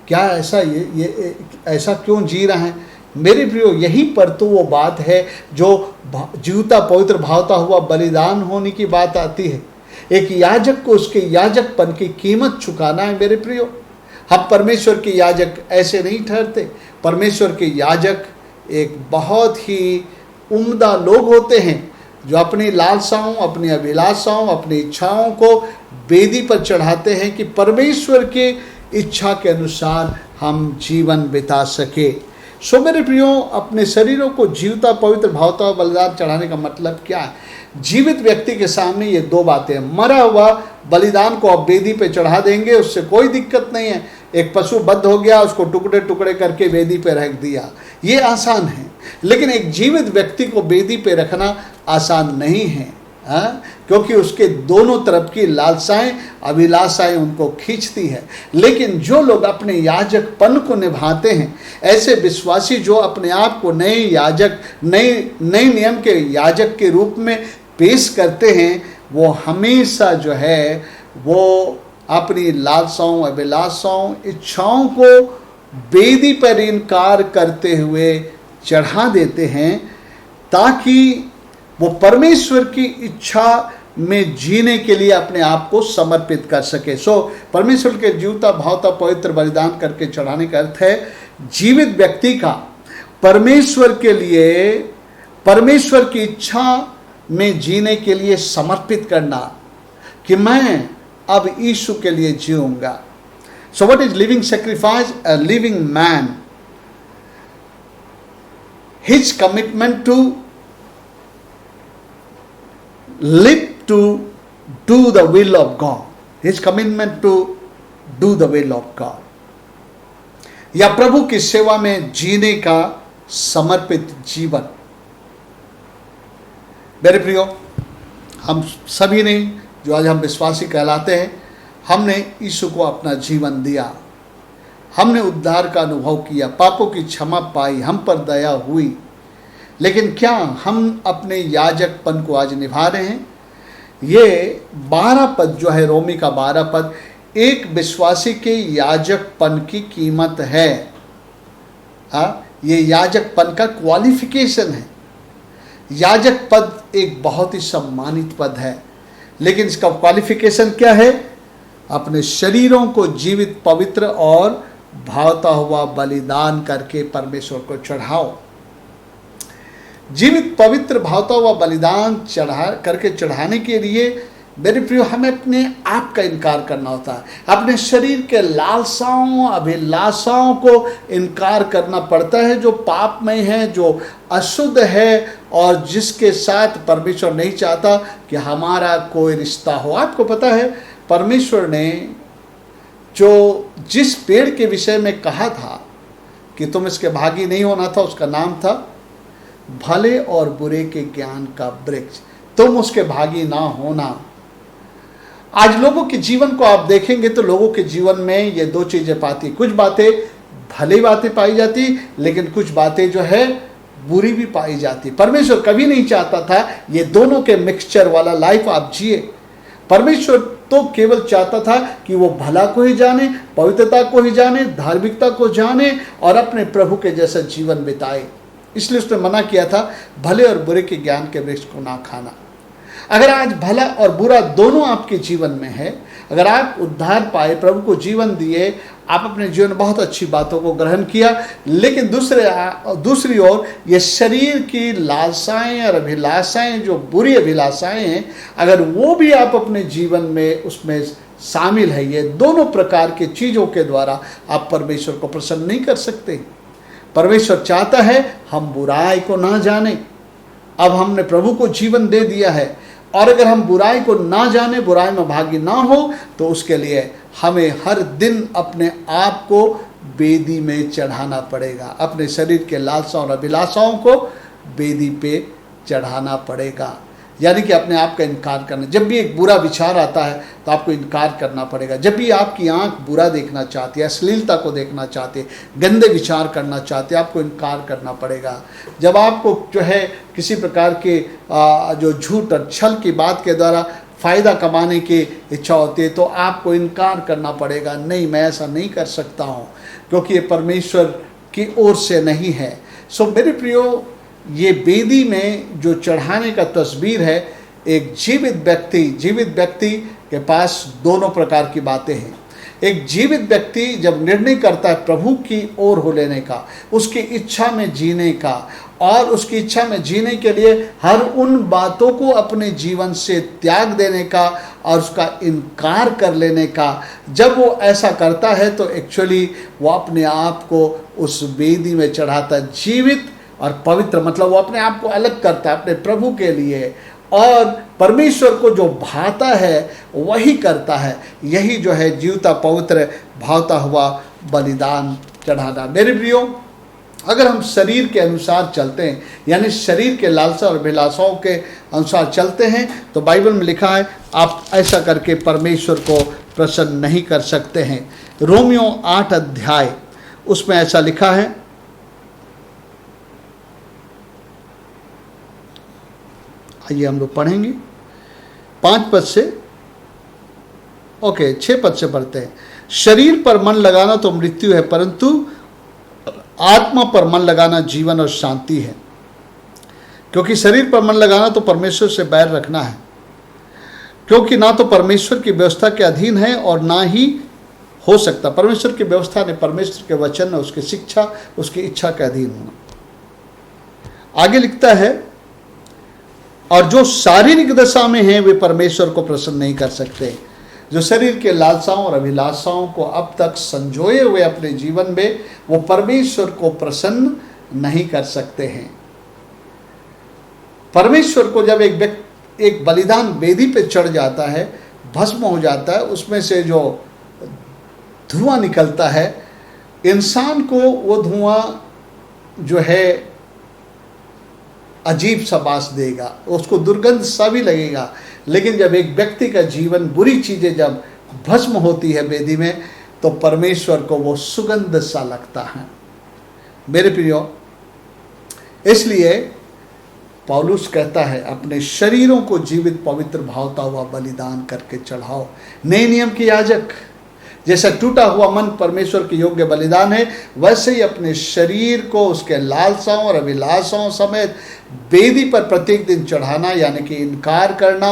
क्या ऐसा ये ऐसा क्यों जी रहा है? मेरे प्रियो, यहीं पर तो वो बात है जो जीवता पवित्र भावता हुआ बलिदान होने की बात आती है। एक याजक को उसके याजकपन की कीमत चुकाना है। मेरे प्रियो, हम परमेश्वर के याजक ऐसे नहीं ठहरते। परमेश्वर के याजक एक बहुत ही उम्दा लोग होते हैं जो अपनी लालसाओं, अपनी अभिलाषाओं, अपनी इच्छाओं को वेदी पर चढ़ाते हैं कि परमेश्वर के इच्छा के अनुसार हम जीवन बिता सके। सो मेरे प्रियो, अपने शरीरों को जीवता पवित्र भावता हुआ बलिदान चढ़ाने का मतलब क्या है? जीवित व्यक्ति के सामने ये दो बातें, मरा हुआ बलिदान को आप वेदी पे चढ़ा देंगे, उससे कोई दिक्कत नहीं है। एक पशु बद्ध हो गया, उसको टुकड़े टुकड़े करके वेदी पे रख दिया, ये आसान है। लेकिन एक जीवित व्यक्ति को वेदी पे रखना आसान नहीं है, क्योंकि उसके दोनों तरफ की लालसाएं, अभिलाषाएं उनको खींचती है। लेकिन जो लोग अपने याजकपन को निभाते हैं, ऐसे विश्वासी जो अपने आप को नए याजक, नए नियम के याजक के रूप में पेश करते हैं, वो हमेशा जो है वो अपनी लालसाओं, अभिलाषाओं, इच्छाओं को वेदी पर इनकार करते हुए चढ़ा देते हैं, ताकि वो परमेश्वर की इच्छा में जीने के लिए अपने आप को समर्पित कर सके। परमेश्वर के जीवता भावता पवित्र बलिदान करके चढ़ाने का अर्थ है जीवित व्यक्ति का परमेश्वर के लिए, परमेश्वर की इच्छा में जीने के लिए समर्पित करना, कि मैं अब यीशु के लिए जीऊंगा। So what is living sacrifice? A living man, his commitment to live to do the will of God, his commitment to do the will of God, या प्रभु की सेवा में जीने का समर्पित जीवन। मेरे प्रियो, हम सभी ने जो आज हम विश्वासी कहलाते हैं, हमने यीशु को अपना जीवन दिया, हमने उद्धार का अनुभव किया, पापों की क्षमा पाई, हम पर दया हुई, लेकिन क्या हम अपने याजकपन को आज निभा रहे हैं? ये 12 पद जो है, रोमी का 12 पद, एक विश्वासी के याजकपन की कीमत है। ये याजकपन का क्वालिफिकेशन है। याजक पद एक बहुत ही सम्मानित पद है, लेकिन इसका क्वालिफिकेशन क्या है? अपने शरीरों को जीवित, पवित्र और भावता हुआ बलिदान करके परमेश्वर को चढ़ाओ। जीवित, पवित्र, भावता हुआ बलिदान चढ़ाने के लिए मेरे प्रियो हमें अपने आप का इनकार करना होता है। अपने शरीर के लालसाओं, अभिलाषाओं को इनकार करना पड़ता है, जो पापमय है, जो अशुद्ध है और जिसके साथ परमेश्वर नहीं चाहता कि हमारा कोई रिश्ता हो। आपको पता है परमेश्वर ने जो जिस पेड़ के विषय में कहा था कि तुम इसके भागी नहीं होना था, उसका नाम था भले और बुरे के ज्ञान का वृक्ष। तुम उसके भागी ना होना। आज लोगों के जीवन को आप देखेंगे तो लोगों के जीवन में ये दो चीजें पाती, कुछ बातें भली बातें पाई जाती, लेकिन कुछ बातें जो है बुरी भी पाई जाती। परमेश्वर कभी नहीं चाहता था ये दोनों के मिक्सचर वाला लाइफ आप जिए। परमेश्वर तो केवल चाहता था कि वो भला को ही जाने, पवित्रता को ही जाने, धार्मिकता को जाने और अपने प्रभु के जैसा जीवन बिताए। इसलिए उसने मना किया था भले और बुरे के ज्ञान के वृक्ष को ना खाना। अगर आज भला और बुरा दोनों आपके जीवन में है, अगर आप उद्धार पाए, प्रभु को जीवन दिए, आप अपने जीवन में बहुत अच्छी बातों को ग्रहण किया, लेकिन दूसरी ओर ये शरीर की लालसाएं और अभिलाषाएं, जो बुरी अभिलाषाएं हैं, अगर वो भी आप अपने जीवन में उसमें शामिल है, ये दोनों प्रकार के चीज़ों के द्वारा आप परमेश्वर को प्रसन्न नहीं कर सकते। परमेश्वर चाहता है हम बुराई को ना जाने। अब हमने प्रभु को जीवन दे दिया है, और अगर हम बुराई को ना जाने, बुराई में भागी ना हो, तो उसके लिए हमें हर दिन अपने आप को वेदी में चढ़ाना पड़ेगा। अपने शरीर के लालसाओं और अभिलाषाओं को वेदी पे चढ़ाना पड़ेगा, यानी कि अपने आप का इनकार करना। जब भी एक बुरा विचार आता है तो आपको इनकार करना पड़ेगा। जब भी आपकी आंख बुरा देखना चाहती है, अश्लीलता को देखना चाहती है, गंदे विचार करना चाहती है, आपको इनकार करना पड़ेगा। जब आपको जो है किसी प्रकार के जो झूठ और छल की बात के द्वारा फ़ायदा कमाने की इच्छा होती है, तो आपको इनकार करना पड़ेगा। नहीं, मैं ऐसा नहीं कर सकता हूँ, क्योंकि ये परमेश्वर की ओर से नहीं है। सो मेरे प्रियो, ये वेदी में जो चढ़ाने का तस्वीर है, एक जीवित व्यक्ति के पास दोनों प्रकार की बातें हैं। एक जीवित व्यक्ति जब निर्णय करता है प्रभु की ओर हो लेने का, उसकी इच्छा में जीने का, और उसकी इच्छा में जीने के लिए हर उन बातों को अपने जीवन से त्याग देने का और उसका इनकार कर लेने का, जब वो ऐसा करता है तो एक्चुअली वो अपने आप को उस वेदी में चढ़ाता है। जीवित और पवित्र मतलब वो अपने आप को अलग करता है अपने प्रभु के लिए, और परमेश्वर को जो भाता है वही करता है। यही जो है जीवता, पवित्र, भावता हुआ बलिदान चढ़ाना। मेरे प्रियो, अगर हम शरीर के अनुसार चलते हैं, यानी शरीर के लालसा और अभिलाषाओं के अनुसार चलते हैं, तो बाइबल में लिखा है आप ऐसा करके परमेश्वर को प्रसन्न नहीं कर सकते हैं। रोमियो 8 अध्याय उसमें ऐसा लिखा है, आइए हम लोग पढ़ेंगे 5 पद से, 6 पद से पढ़ते हैं। शरीर पर मन लगाना तो मृत्यु है, परंतु आत्मा पर मन लगाना जीवन और शांति है। क्योंकि शरीर पर मन लगाना तो परमेश्वर से बैर रखना है, क्योंकि ना तो परमेश्वर की व्यवस्था के अधीन है और ना ही हो सकता। परमेश्वर की व्यवस्था ने, परमेश्वर के वचन ने, उसकी शिक्षा, उसकी इच्छा के अधीन होना। आगे लिखता है, और जो शारीरिक दशा में हैं वे परमेश्वर को प्रसन्न नहीं कर सकते। जो शरीर के लालसाओं और अभिलाषाओं को अब तक संजोए हुए अपने जीवन में, वो परमेश्वर को प्रसन्न नहीं कर सकते हैं। परमेश्वर को जब एक बलिदान वेदी पे चढ़ जाता है, भस्म हो जाता है, उसमें से जो धुआं निकलता है, इंसान को वो धुआं जो है अजीब सा बास देगा, उसको दुर्गंध सा भी लगेगा। लेकिन जब एक व्यक्ति का जीवन बुरी चीज़ें जब भस्म होती है वेदी में, तो परमेश्वर को वो सुगंध सा लगता है। मेरे प्रियो, इसलिए पौलुस कहता है अपने शरीरों को जीवित पवित्र भावता हुआ बलिदान करके चढ़ाओ। नए नियम के याजक जैसा टूटा हुआ मन परमेश्वर के योग्य बलिदान है, वैसे ही अपने शरीर को उसके लालसाओं और अभिलाषाओं समेत वेदी पर प्रत्येक दिन चढ़ाना, यानी कि इनकार करना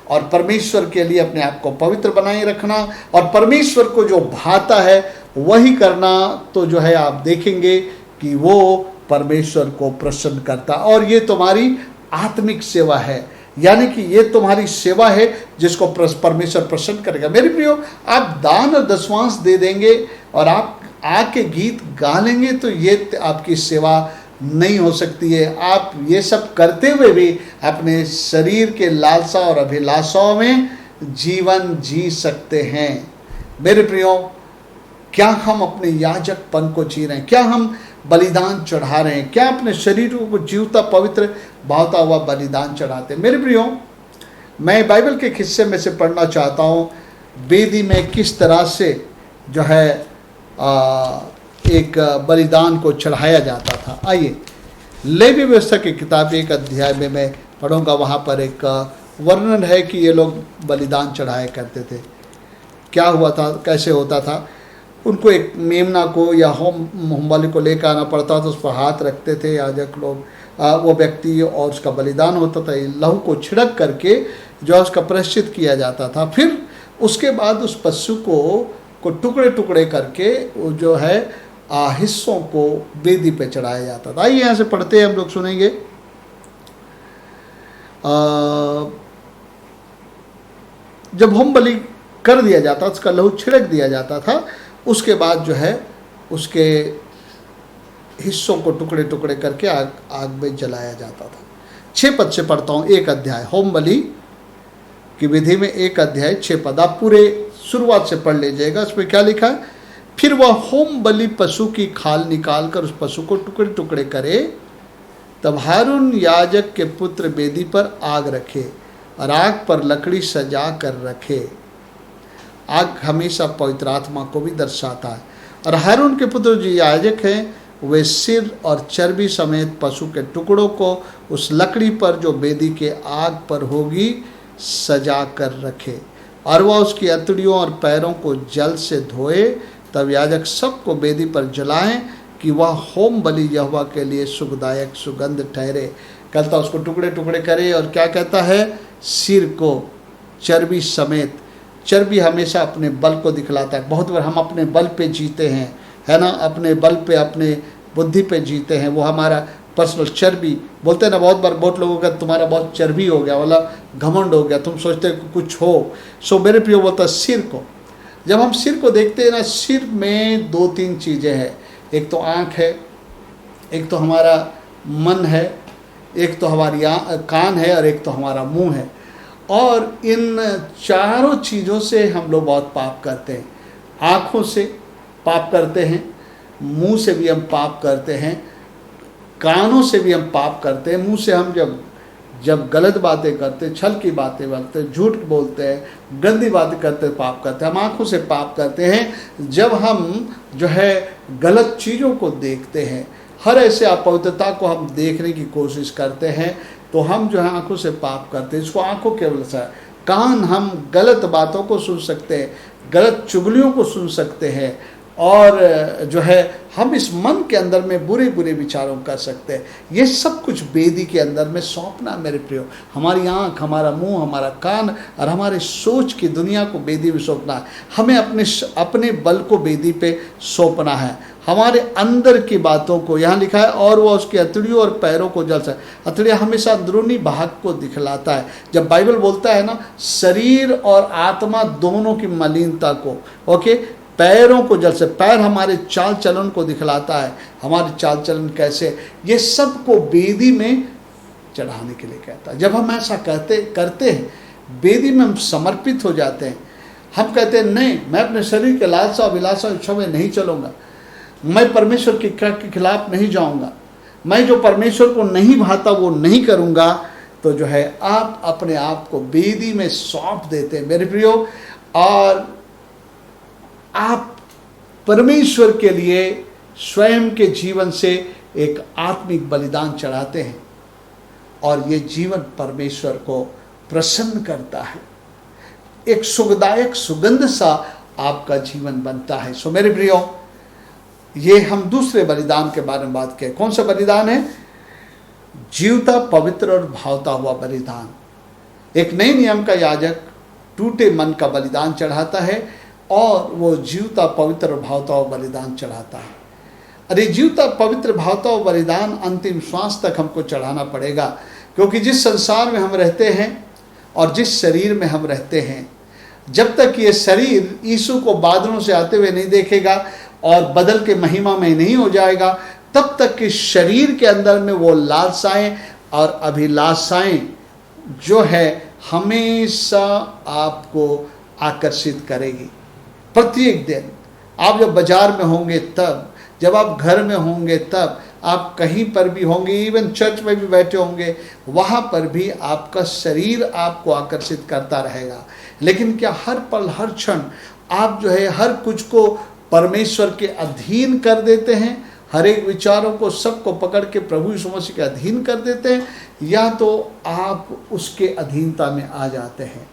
और परमेश्वर के लिए अपने आप को पवित्र बनाए रखना और परमेश्वर को जो भाता है वही करना, तो जो है आप देखेंगे कि वो परमेश्वर को प्रसन्न करता। और ये तुम्हारी आत्मिक सेवा है, यानी कि ये तुम्हारी सेवा है जिसको परमेश्वर प्रसन्न करेगा। मेरे प्रियो, आप दान और दशवांश दे देंगे और आप आके गीत गा लेंगे तो ये आपकी सेवा नहीं हो सकती है। आप ये सब करते हुए भी अपने शरीर के लालसा और अभिलाषाओं में जीवन जी सकते हैं। मेरे प्रियो, क्या हम अपने याजकपन को जी रहे हैं? क्या हम बलिदान चढ़ा रहे हैं? क्या अपने शरीर को जीवता पवित्र भावता हुआ बलिदान चढ़ाते हैं? मेरे प्रियो, मैं बाइबल के हिस्से में से पढ़ना चाहता हूँ वेदी में किस तरह से जो है एक बलिदान को चढ़ाया जाता था। आइए, लेवी व्यवस्था की किताब 1 अध्याय में मैं पढ़ूंगा। वहाँ पर एक वर्णन है कि ये लोग बलिदान चढ़ाया करते थे। क्या हुआ था, कैसे होता था? उनको एक मेमना को या होम बलि को लेकर आना पड़ता था, उस पर हाथ रखते थे याजक लोग, वो व्यक्ति, और उसका बलिदान होता था। लहू को छिड़क करके जो है उसका प्रायश्चित किया जाता था। फिर उसके बाद उस पशु को टुकड़े टुकड़े करके वो जो है हिस्सों को वेदी पे चढ़ाया जाता था। आइए यहाँ से पढ़ते हैं, हम लोग सुनेंगे। जब होम बलि कर दिया जाता, उसका लहू छिड़क दिया जाता था, उसके बाद जो है उसके हिस्सों को टुकड़े टुकड़े करके आग में जलाया जाता था। 6 पद से पढ़ता हूँ। 1 अध्याय होम बलि की विधि में 1 अध्याय 6 पद, आप पूरे शुरुआत से पढ़ लीजिएगा। उसमें क्या लिखा है? फिर वह होम बलि पशु की खाल निकाल कर उस पशु को टुकड़े टुकड़े करे, तब हारून याजक के पुत्र वेदी पर आग रखे और आग पर लकड़ी सजा कर रखे। आग हमेशा पवित्र आत्मा को भी दर्शाता है। और हारून के पुत्र जो याजक हैं, वे सिर और चर्बी समेत पशु के टुकड़ों को उस लकड़ी पर जो वेदी के आग पर होगी सजा कर रखे, और वह उसकी अतड़ियों और पैरों को जल से धोए। तब याजक सबको वेदी पर जलाएं कि वह होम बलि यहोवा के लिए सुखदायक सुगंध ठहरे। कहता उसको टुकड़े टुकड़े करे, और क्या कहता है? सिर को चर्बी समेत। चर्बी हमेशा अपने बल को दिखलाता है। बहुत बार हम अपने बल पे जीते हैं, है ना, अपने बल पे, अपने बुद्धि पे जीते हैं। वो हमारा पर्सनल चर्बी बोलते हैं ना, बहुत बार बहुत लोगों का तुम्हारा बहुत चर्बी हो गया, वाला घमंड हो गया, तुम सोचते हो कुछ हो। सो मेरे प्रियो, बोलता है सिर को। जब हम सिर को देखते हैं ना, सिर में 2-3 चीज़ें हैं। एक तो आँख है, एक तो हमारा मन है, एक तो हमारी कान है, और एक तो हमारा मुंह है। और इन चारों चीज़ों से हम लोग बहुत पाप करते हैं। आँखों से पाप करते हैं, मुंह से भी हम पाप करते हैं, कानों से भी हम पाप करते हैं। मुंह से हम जब गलत बातें करते, छल की बातें बोलते, झूठ बोलते हैं, गंदी बातें करते, पाप करते हैं। हम आँखों से पाप करते हैं जब हम जो है गलत चीज़ों को देखते हैं। हर ऐसे अपवित्रता को हम देखने की कोशिश करते हैं, तो हम जो है आँखों से पाप करते हैं। इसको आँखों के वजह से। कान, हम गलत बातों को सुन सकते हैं, गलत चुगलियों को सुन सकते हैं, और जो है हम इस मन के अंदर में बुरे बुरे विचारों कर सकते हैं। ये सब कुछ वेदी के अंदर में सौंपना मेरे प्रियो। हमारी आँख, हमारा मुंह, हमारा कान और हमारे सोच की दुनिया को वेदी में सौंपना है। हमें अपने बल को वेदी पे सौंपना है। हमारे अंदर की बातों को, यहाँ लिखा है, और वह उसकी अतड़ियों और पैरों को जल से। अतड़ियाँ हमेशा अंदरूनी भाग को दिखलाता है। जब बाइबल बोलता है ना, शरीर और आत्मा दोनों की मलिनता को, ओके, पैरों को जल से, पैर हमारे चाल चलन को दिखलाता है। हमारे चाल चलन कैसे, ये सब को वेदी में चढ़ाने के लिए कहता है। जब हम ऐसा करते हैं, वेदी में हम समर्पित हो जाते हैं। हम कहते हैं नहीं, मैं अपने शरीर के लालसा अभिलाषा इच्छा में नहीं चलूँगा, मैं परमेश्वर की इच्छा के खिलाफ नहीं जाऊँगा, मैं जो परमेश्वर को नहीं भाता वो नहीं करूँगा। तो जो है आप अपने आप को वेदी में सौंप देते हैं मेरे प्रियो। और आप परमेश्वर के लिए स्वयं के जीवन से एक आत्मिक बलिदान चढ़ाते हैं और ये जीवन परमेश्वर को प्रसन्न करता है, एक सुखदायक सुगंध सा आपका जीवन बनता है। सो मेरे प्रियो, ये हम दूसरे बलिदान के बारे में बात करें। कौन सा बलिदान है? जीवता, पवित्र और भावता हुआ बलिदान। एक नए नियम का याजक टूटे मन का बलिदान चढ़ाता है और वो जीवता, पवित्र और भावता हुआ बलिदान चढ़ाता है। अरे जीवता, पवित्र, भावता हुआ बलिदान अंतिम श्वास तक हमको चढ़ाना पड़ेगा, क्योंकि जिस संसार में हम रहते हैं और जिस शरीर में हम रहते हैं, जब तक ये शरीर यीशु को बादलों से आते हुए नहीं देखेगा और बदल के महिमा में नहीं हो जाएगा, तब तक कि शरीर के अंदर में वो लालसाएं और अभिलाषाएं जो है हमेशा आपको आकर्षित करेगी। प्रत्येक दिन आप जब बाजार में होंगे तब, जब आप घर में होंगे तब, आप कहीं पर भी होंगे, इवन चर्च में भी बैठे होंगे, वहाँ पर भी आपका शरीर आपको आकर्षित करता रहेगा। लेकिन क्या हर पल हर क्षण आप जो है हर कुछ को परमेश्वर के अधीन कर देते हैं? हर एक विचारों को, सबको पकड़ के प्रभु यीशु मसीह के अधीन कर देते हैं, या तो आप उसके अधीनता में आ जाते हैं?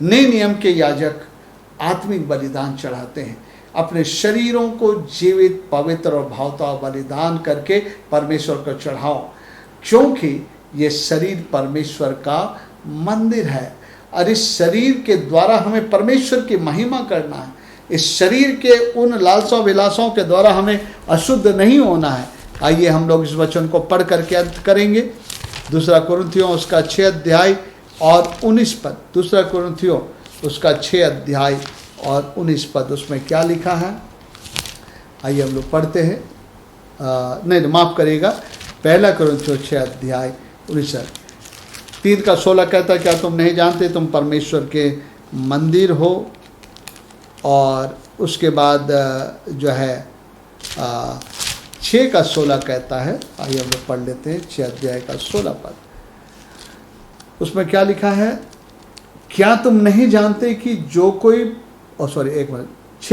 नए नियम के याजक आत्मिक बलिदान चढ़ाते हैं, अपने शरीरों को जीवित, पवित्र और भावता बलिदान करके परमेश्वर को चढ़ाओ, क्योंकि ये शरीर परमेश्वर का मंदिर है और इस शरीर के द्वारा हमें परमेश्वर की महिमा करना है। इस शरीर के उन लालसाओं विलासों के द्वारा हमें अशुद्ध नहीं होना है। आइए हम लोग इस वचन को पढ़ करके अंत करेंगे। दूसरा कुरिन्थियों उसका 6 अध्याय और 19 पद। दूसरा कुरिन्थियों उसका 6 अध्याय और 19 पद, उसमें क्या लिखा है? आइए हम लोग पढ़ते हैं। नहीं, माफ़ करिएगा, पहला कुरिन्थियों 6 अध्याय 19 3 का 16 कहता है, क्या तुम नहीं जानते तुम परमेश्वर के मंदिर हो? और उसके बाद जो है 6 का 16 कहता है। आइए हम लोग पढ़ लेते हैं 6 अध्याय का 16 पद। उसमें क्या लिखा है? क्या तुम नहीं जानते कि जो कोई 6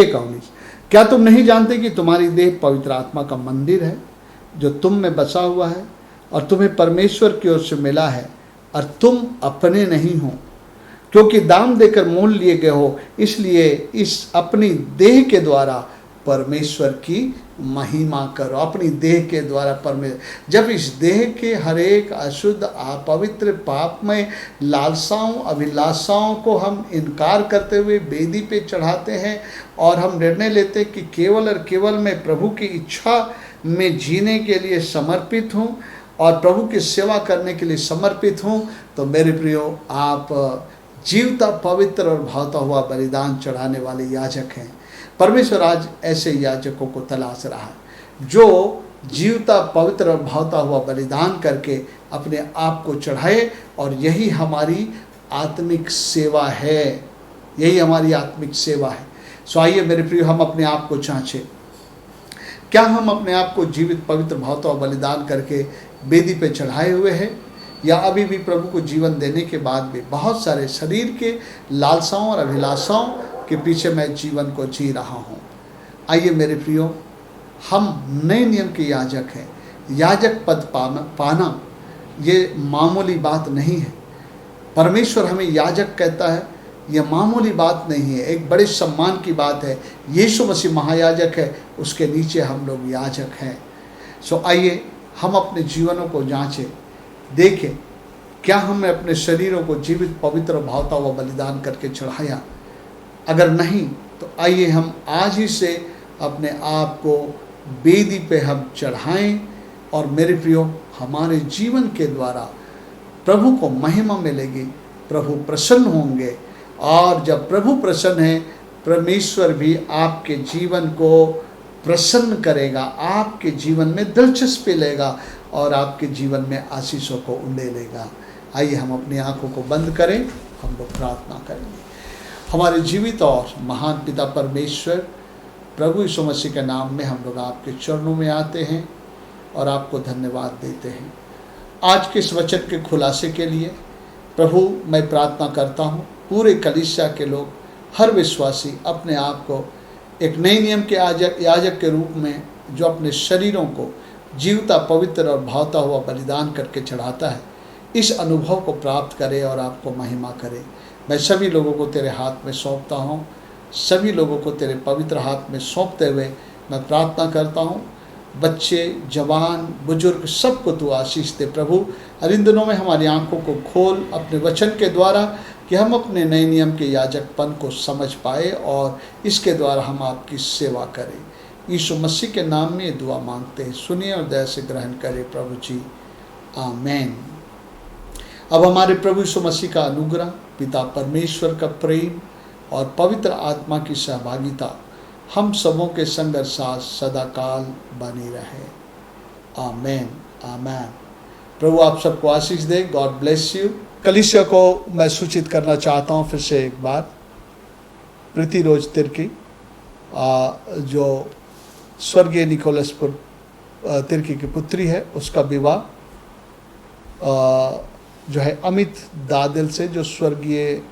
का 19, क्या तुम नहीं जानते कि तुम्हारी देह पवित्र आत्मा का मंदिर है जो तुम में बसा हुआ है और तुम्हें परमेश्वर की ओर से मिला है और तुम अपने नहीं हो, क्योंकि दाम देकर मोल लिए गए हो, इसलिए इस अपनी देह के द्वारा परमेश्वर की महिमा करो। अपनी देह के द्वारा परमेश्वर, जब इस देह के हर एक अशुद्ध, अपवित्र, पापमय लालसाओं, अभिलाषाओं को हम इनकार करते हुए वेदी पे चढ़ाते हैं और हम निर्णय लेते हैं कि केवल और केवल मैं प्रभु की इच्छा में जीने के लिए समर्पित हूँ और प्रभु की सेवा करने के लिए समर्पित हूँ, तो मेरे प्रियो, आप जीवता, पवित्र और भावता हुआ बलिदान चढ़ाने वाले याजक हैं। परमेश्वर आज ऐसे याजकों को तलाश रहा है जो जीवता, पवित्र और भावता हुआ बलिदान करके अपने आप को चढ़ाए, और यही हमारी आत्मिक सेवा है, यही हमारी आत्मिक सेवा है। सो आइए मेरे प्रिय, हम अपने आप को जांचें। क्या हम अपने आप को जीवित, पवित्र, भावता हुआ बलिदान करके वेदी पे चढ़ाए हुए हैं, या अभी भी प्रभु को जीवन देने के बाद भी बहुत सारे शरीर के लालसाओं और अभिलाषाओं के पीछे मैं जीवन को जी रहा हूँ? आइए मेरे प्रियो, हम नए नियम के याजक हैं। याजक पद पाना ये मामूली बात नहीं है। परमेश्वर हमें याजक कहता है, यह मामूली बात नहीं है, एक बड़े सम्मान की बात है। यीशु मसीह महायाजक है, उसके नीचे हम लोग याजक हैं। सो आइए हम अपने जीवनों को जांचें, देखें क्या हमने अपने शरीरों को जीवित, पवित्र और भावता हुआ बलिदान करके चढ़ाया। अगर नहीं तो आइए हम आज ही से अपने आप को वेदी पे हम चढ़ाएं, और मेरे प्रियो, हमारे जीवन के द्वारा प्रभु को महिमा मिलेगी, प्रभु प्रसन्न होंगे, और जब प्रभु प्रसन्न है, परमेश्वर भी आपके जीवन को प्रसन्न करेगा, आपके जीवन में दिलचस्पी लेगा और आपके जीवन में आशीषों को उंडेलेगा। आइए हम अपनी आंखों को बंद करें, हम लोग प्रार्थना करेंगे। हमारे जीवित और महान पिता परमेश्वर, प्रभु यीशु मसीह के नाम में हम लोग आपके चरणों में आते हैं और आपको धन्यवाद देते हैं आज के इस वचन के खुलासे के लिए। प्रभु, मैं प्रार्थना करता हूँ पूरे कलीसिया के लोग, हर विश्वासी अपने आप को एक नए नियम के याजक के रूप में जो अपने शरीरों को जीवता, पवित्र और भावता हुआ बलिदान करके चढ़ाता है, इस अनुभव को प्राप्त करे और आपको महिमा करे। मैं सभी लोगों को तेरे हाथ में सौंपता हूँ, सभी लोगों को तेरे पवित्र हाथ में सौंपते हुए मैं प्रार्थना करता हूँ, बच्चे, जवान, बुजुर्ग, सबको तू आशीष दे प्रभु। और इन दिनों में हमारी आंखों को खोल अपने वचन के द्वारा, कि हम अपने नए नियम के याजकपन को समझ पाए और इसके द्वारा हम आपकी सेवा करें। यीशु मसीह के नाम में ये दुआ मांगते हैं, सुनिए और दया से ग्रहण करें प्रभु जी, आमीन। अब हमारे प्रभु यीशु मसीह का अनुग्रह, पिता परमेश्वर का प्रेम और पवित्र आत्मा की सहभागिता हम सबों के संग और साथ सदा काल बनी रहे, आमीन, आमीन। प्रभु आप सबको आशीष दे। God bless you. कलीसिया को मैं सूचित करना चाहता हूँ फिर से एक बार, प्रीति रोज तिर्की जो स्वर्गीय निकोलसपुर तिर्की की पुत्री है, उसका विवाह जो है अमित दादल से, जो स्वर्गीय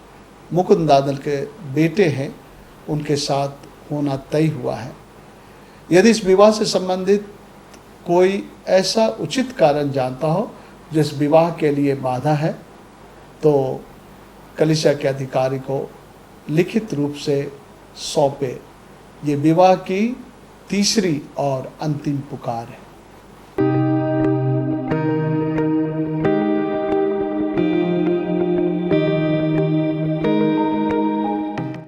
मुकुंद दादल के बेटे हैं, उनके साथ होना तय हुआ है। यदि इस विवाह से संबंधित कोई ऐसा उचित कारण जानता हो जो इस विवाह के लिए बाधा है, तो कलीसिया के अधिकारी को लिखित रूप से सौंपे। ये विवाह की तीसरी और अंतिम पुकार है।